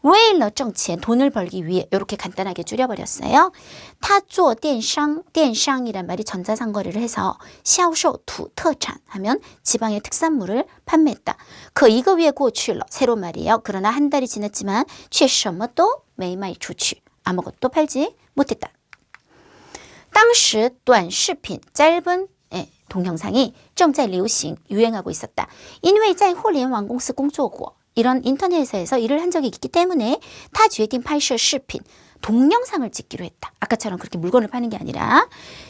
为了挣钱, 돈을 벌기 위해 이렇게 간단하게 줄여버렸어요. 他做电商, 电商이란 말이 전자상거래를 해서 销售土特产 하면 지방의 특산물을 판매했다. 可一个月过去了, 새로운 말이에요. 그러나 한 달이 지났지만 却什么都没卖出去, 아무것도 팔지 못했다. 当时短视频, 짧은 동영상이 正在流行, 유행하고 있었다. 因为在互联网公司工作过, 이런 인터넷 회사에서 일을 한 적이 있기 때문에 他决定拍摄视频, 동영상을 찍기로 했다. 아까처럼 그렇게 물건을 파는 게 아니라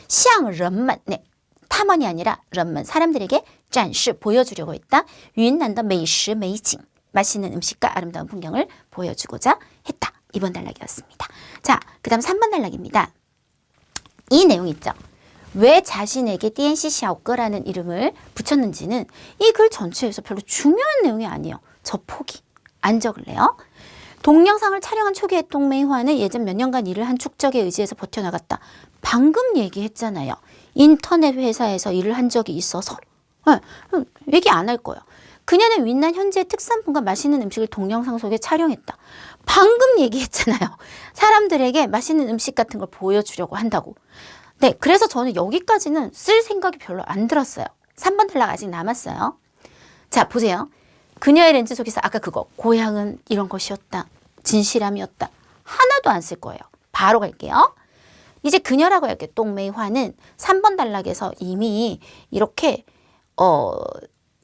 向人们, 네, 탐험이 아니라 人们, 사람들에게 展示, 보여주려고 했다. 云南的美食美景, 맛있는 음식과 아름다운 풍경을 보여주고자 했다. 2번 단락이었습니다. 자, 그 다음 3번 단락입니다. 이 내용 있죠. 왜 자신에게 DNC 샤오꺼라는 이름을 붙였는지는 이 글 전체에서 별로 중요한 내용이 아니에요. 저 포기. 안 적을래요? 동영상을 촬영한 초기의 동메이화는 예전 몇 년간 일을 한 축적에 의지해서 버텨나갔다. 방금 얘기했잖아요. 인터넷 회사에서 일을 한 적이 있어서. 얘기 안 할 거예요. 그녀는 윈난 현지의 특산품과 맛있는 음식을 동영상 속에 촬영했다. 방금 얘기했잖아요. 사람들에게 맛있는 음식 같은 걸 보여주려고 한다고. 네, 그래서 저는 여기까지는 쓸 생각이 별로 안 들었어요. 3번 단락 아직 남았어요. 자, 보세요. 그녀의 렌즈 속에서 아까 그거, 고향은 이런 것이었다. 진실함이었다. 하나도 안 쓸 거예요. 바로 갈게요. 이제 그녀라고 할게요. 똥메이화는 3번 단락에서 이미 이렇게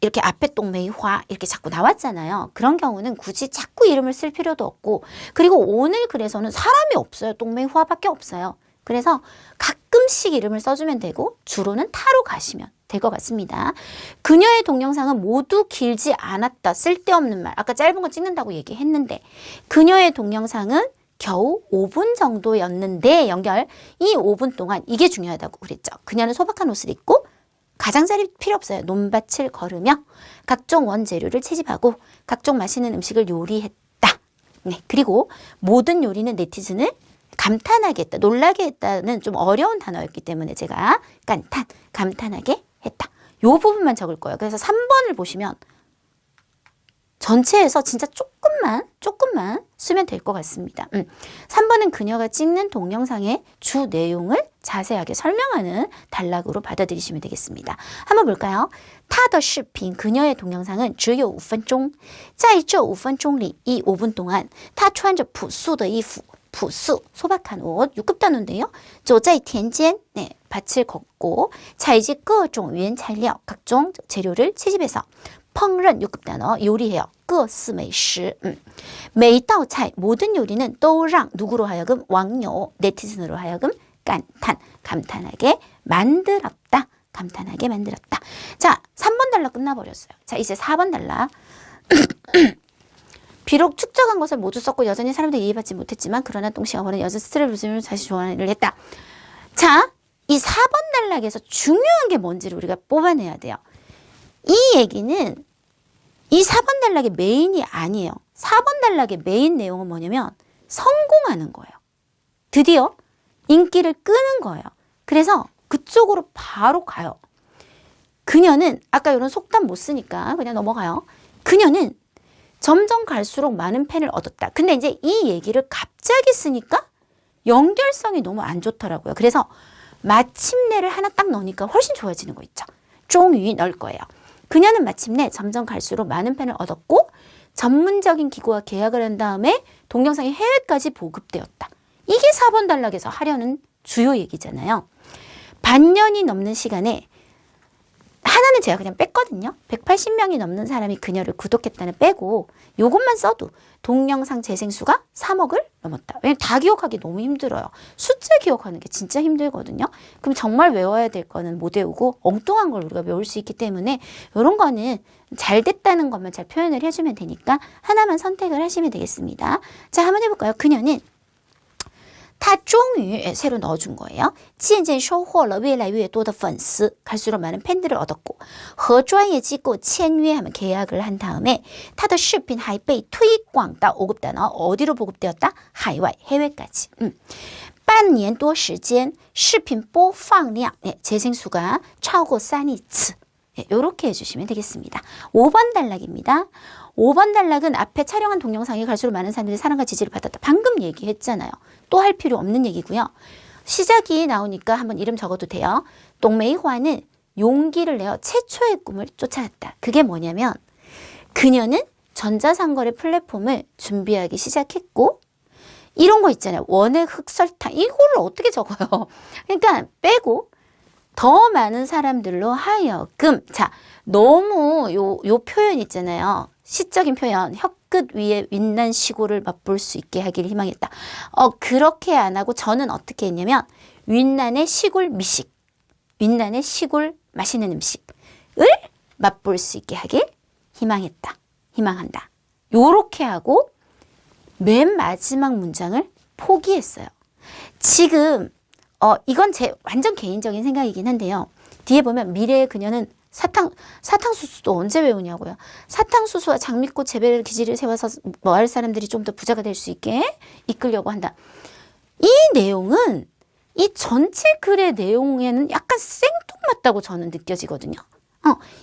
이렇게 앞에 똥메이화 이렇게 자꾸 나왔잖아요. 그런 경우는 굳이 자꾸 이름을 쓸 필요도 없고, 그리고 오늘 글에서는 사람이 없어요. 똥메이화밖에 없어요. 그래서 가끔씩 이름을 써주면 되고 주로는 타로 가시면 될 것 같습니다. 그녀의 동영상은 모두 길지 않았다. 쓸데없는 말. 아까 짧은 거 찍는다고 얘기했는데 그녀의 동영상은 겨우 5분 정도였는데 연결. 이 5분 동안 이게 중요하다고 그랬죠. 그녀는 소박한 옷을 입고 가장자리 필요 없어요. 논밭을 걸으며 각종 원재료를 채집하고 각종 맛있는 음식을 요리했다. 네, 그리고 모든 요리는 네티즌을 감탄하게 했다. 놀라게 했다는 좀 어려운 단어였기 때문에 제가 감탄하게 했다. 요 부분만 적을 거예요. 그래서 3번을 보시면 전체에서 진짜 조금만 쓰면 될 것 같습니다. 3번은 그녀가 찍는 동영상의 주 내용을 자세하게 설명하는 단락으로 받아들이시면 되겠습니다. 한번 볼까요? 她的视频, 그녀의 동영상은 只有5分钟. 在这5分钟里, 이 5분 동안 她穿着朴素的衣服, 부수, 소박한 옷, 6급 단어인데요. 走在田间, 네, 밭을 걷고, 采集各种原材料, 각종 재료를 채집해서, 烹饪, 6급 단어, 요리해요. 各式美食. 每道菜, 모든 요리는 都让, 누구로 하여금, 왕요, 네티즌으로 하여금, 감탄하게 만들었다. 감탄하게 만들었다. 자, 3번 단락 끝나버렸어요. 자, 이제 4번 단락. 비록 축적한 것을 모두 썼고 여전히 사람들이 이해받지 못했지만 그러나 똥시가버는 여전 스트레스를 다시 좋아하는 일을 했다. 자, 이 4번 단락에서 중요한 게 뭔지를 우리가 뽑아내야 돼요. 이 얘기는 이 4번 단락의 메인이 아니에요. 4번 단락의 메인 내용은 뭐냐면 성공하는 거예요. 드디어 인기를 끄는 거예요. 그래서 그쪽으로 바로 가요. 그녀는 아까 이런 속담 못 쓰니까 그냥 넘어가요. 그녀는 점점 갈수록 많은 팬을 얻었다. 근데 이제 이 얘기를 갑자기 쓰니까 연결성이 너무 안 좋더라고요. 그래서 마침내를 하나 딱 넣으니까 훨씬 좋아지는 거 있죠. 종이 넣을 거예요. 그녀는 마침내 점점 갈수록 많은 팬을 얻었고 전문적인 기구와 계약을 한 다음에 동영상이 해외까지 보급되었다. 이게 4번 단락에서 하려는 주요 얘기잖아요. 반년이 넘는 시간에 하나는 제가 그냥 뺐거든요. 180명이 넘는 사람이 그녀를 구독했다는 빼고 요것만 써도 동영상 재생수가 3억을 넘었다. 왜냐면 다 기억하기 너무 힘들어요. 숫자 기억하는 게 진짜 힘들거든요. 그럼 정말 외워야 될 거는 못 외우고 엉뚱한 걸 우리가 외울 수 있기 때문에 이런 거는 잘 됐다는 것만 잘 표현을 해주면 되니까 하나만 선택을 하시면 되겠습니다. 자, 한번 해볼까요? 그녀는 他终于 새로 넣어준 거예요. 渐渐收获了越来越多的粉丝 갈수록 많은 팬들을 얻었고 和专业机构签约 하면 계약을 한 다음에 他的视频还被推广到 5급 단어 어디로 보급되었다? 海外 해외까지. 半年多时间视频播放量 재생수가 超过3亿次 이렇게 해주시면 되겠습니다. 5번 단락입니다. 5번 단락은 앞에 촬영한 동영상이 갈수록 많은 사람들이 사랑과 지지를 받았다. 방금 얘기했잖아요. 또 할 필요 없는 얘기고요. 시작이 나오니까 한번 이름 적어도 돼요. 동메이화는 용기를 내어 최초의 꿈을 쫓아왔다. 그게 뭐냐면 그녀는 전자상거래 플랫폼을 준비하기 시작했고 이런 거 있잖아요. 원액 흑설탕 이거를 어떻게 적어요? 그러니까 빼고 더 많은 사람들로 하여금 자 너무 요 표현 있잖아요. 시적인 표현 혀끝 위에 윈난 시골을 맛볼 수 있게 하기를 희망했다. 그렇게 안 하고 저는 어떻게 했냐면 윈난의 시골 미식 윈난의 시골 맛있는 음식을 맛볼 수 있게 하길 희망했다. 희망한다. 요렇게 하고 맨 마지막 문장을 포기했어요. 지금 이건 제 완전 개인적인 생각이긴 한데요. 뒤에 보면 미래의 그녀는 사탕수수도 언제 외우냐고요. 사탕수수와 장미꽃 재배를 기지를 세워서 마을 사람들이 좀 더 부자가 될 수 있게 이끌려고 한다. 이 내용은 이 전체 글의 내용에는 약간 생뚱맞다고 저는 느껴지거든요.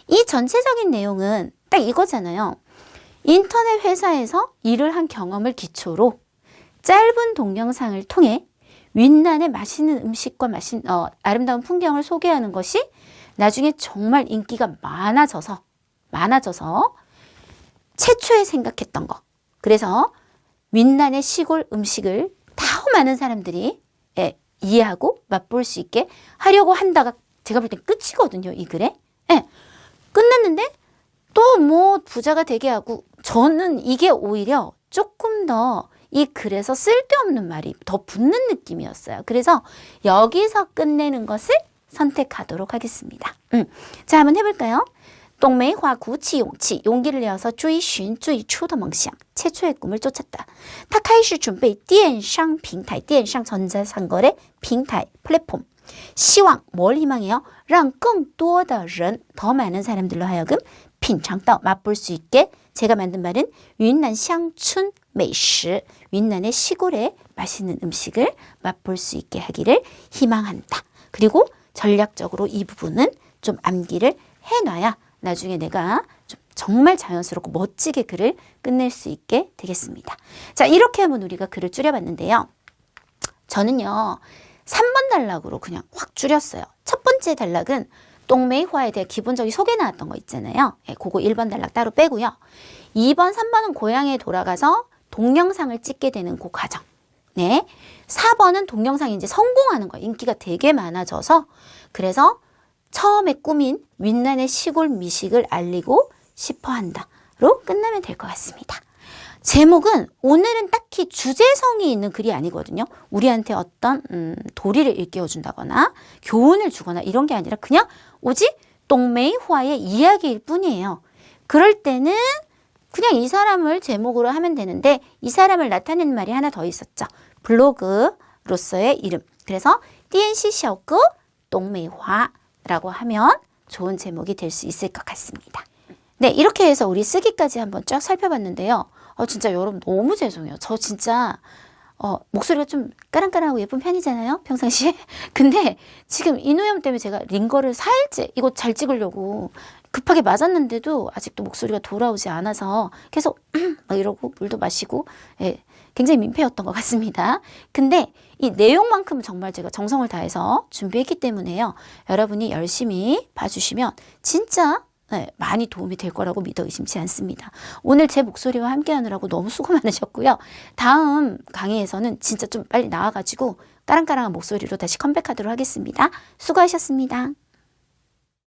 이 전체적인 내용은 딱 이거잖아요. 인터넷 회사에서 일을 한 경험을 기초로 짧은 동영상을 통해 윈난의 맛있는 음식과 아름다운 풍경을 소개하는 것이 나중에 정말 인기가 많아져서 최초에 생각했던 거. 그래서 윈난의 시골 음식을 더 많은 사람들이 이해하고 맛볼 수 있게 하려고 한다가 제가 볼 땐 끝이거든요. 이 글에. 끝났는데 또 뭐 부자가 되게 하고 저는 이게 오히려 조금 더 이 글에서 쓸데없는 말이 더 붙는 느낌이었어요. 그래서 여기서 끝내는 것을 선택하도록 하겠습니다. 자, 한번 해볼까요? 董梅花鼓起勇气 용기를 내어서 追寻最初的梦想 최초의 꿈을 쫓았다. 他开始准备电商平台 电商 전자상거래 平台 플랫폼 希望 뭘 희망해요? 让更多的人 더 많은 사람들로 하여금 品尝到 맛볼 수 있게 제가 만든 말은 윈난乡村美食 윈난의 시골의 맛있는 음식을 맛볼 수 있게 하기를 희망한다. 그리고 전략적으로 이 부분은 좀 암기를 해놔야 나중에 내가 좀 정말 자연스럽고 멋지게 글을 끝낼 수 있게 되겠습니다. 자, 이렇게 하면 우리가 글을 줄여봤는데요. 저는요 3번 단락으로 그냥 확 줄였어요. 첫 번째 단락은 동메이화에 대해 기본적인 소개 나왔던 거 있잖아요. 그거 1번 단락 따로 빼고요. 2번, 3번은 고향에 돌아가서 동영상을 찍게 되는 그 과정. 4번은 동영상이 이제 성공하는 거예요. 인기가 되게 많아져서 그래서 처음에 꾸민 윈난의 시골 미식을 알리고 싶어 한다로 끝나면 될 것 같습니다. 제목은 오늘은 딱히 주제성이 있는 글이 아니거든요. 우리한테 어떤 도리를 일깨워준다거나 교훈을 주거나 이런 게 아니라 그냥 오직 동메이화의 이야기일 뿐이에요. 그럴 때는 그냥 이 사람을 제목으로 하면 되는데 이 사람을 나타내는 말이 하나 더 있었죠. 블로그로서의 이름. 그래서 电视小哥 동메이화라고 하면 좋은 제목이 될 수 있을 것 같습니다. 네, 이렇게 해서 우리 쓰기까지 한번 쫙 살펴봤는데요. 진짜 여러분 너무 죄송해요. 저 진짜 목소리가 좀 까랑까랑하고 예쁜 편이잖아요, 평상시에. 근데 지금 인후염 때문에 제가 링거를 4일째 이거 잘 찍으려고 급하게 맞았는데도 아직도 목소리가 돌아오지 않아서 계속 막 이러고 물도 마시고, 예, 굉장히 민폐였던 것 같습니다. 근데 이 내용만큼 정말 제가 정성을 다해서 준비했기 때문에요. 여러분이 열심히 봐주시면 진짜 많이 도움이 될 거라고 믿어 의심치 않습니다. 오늘 제 목소리와 함께 하느라고 너무 수고 많으셨고요. 다음 강의에서는 진짜 좀 빨리 나와가지고 까랑까랑한 목소리로 다시 컴백하도록 하겠습니다. 수고하셨습니다.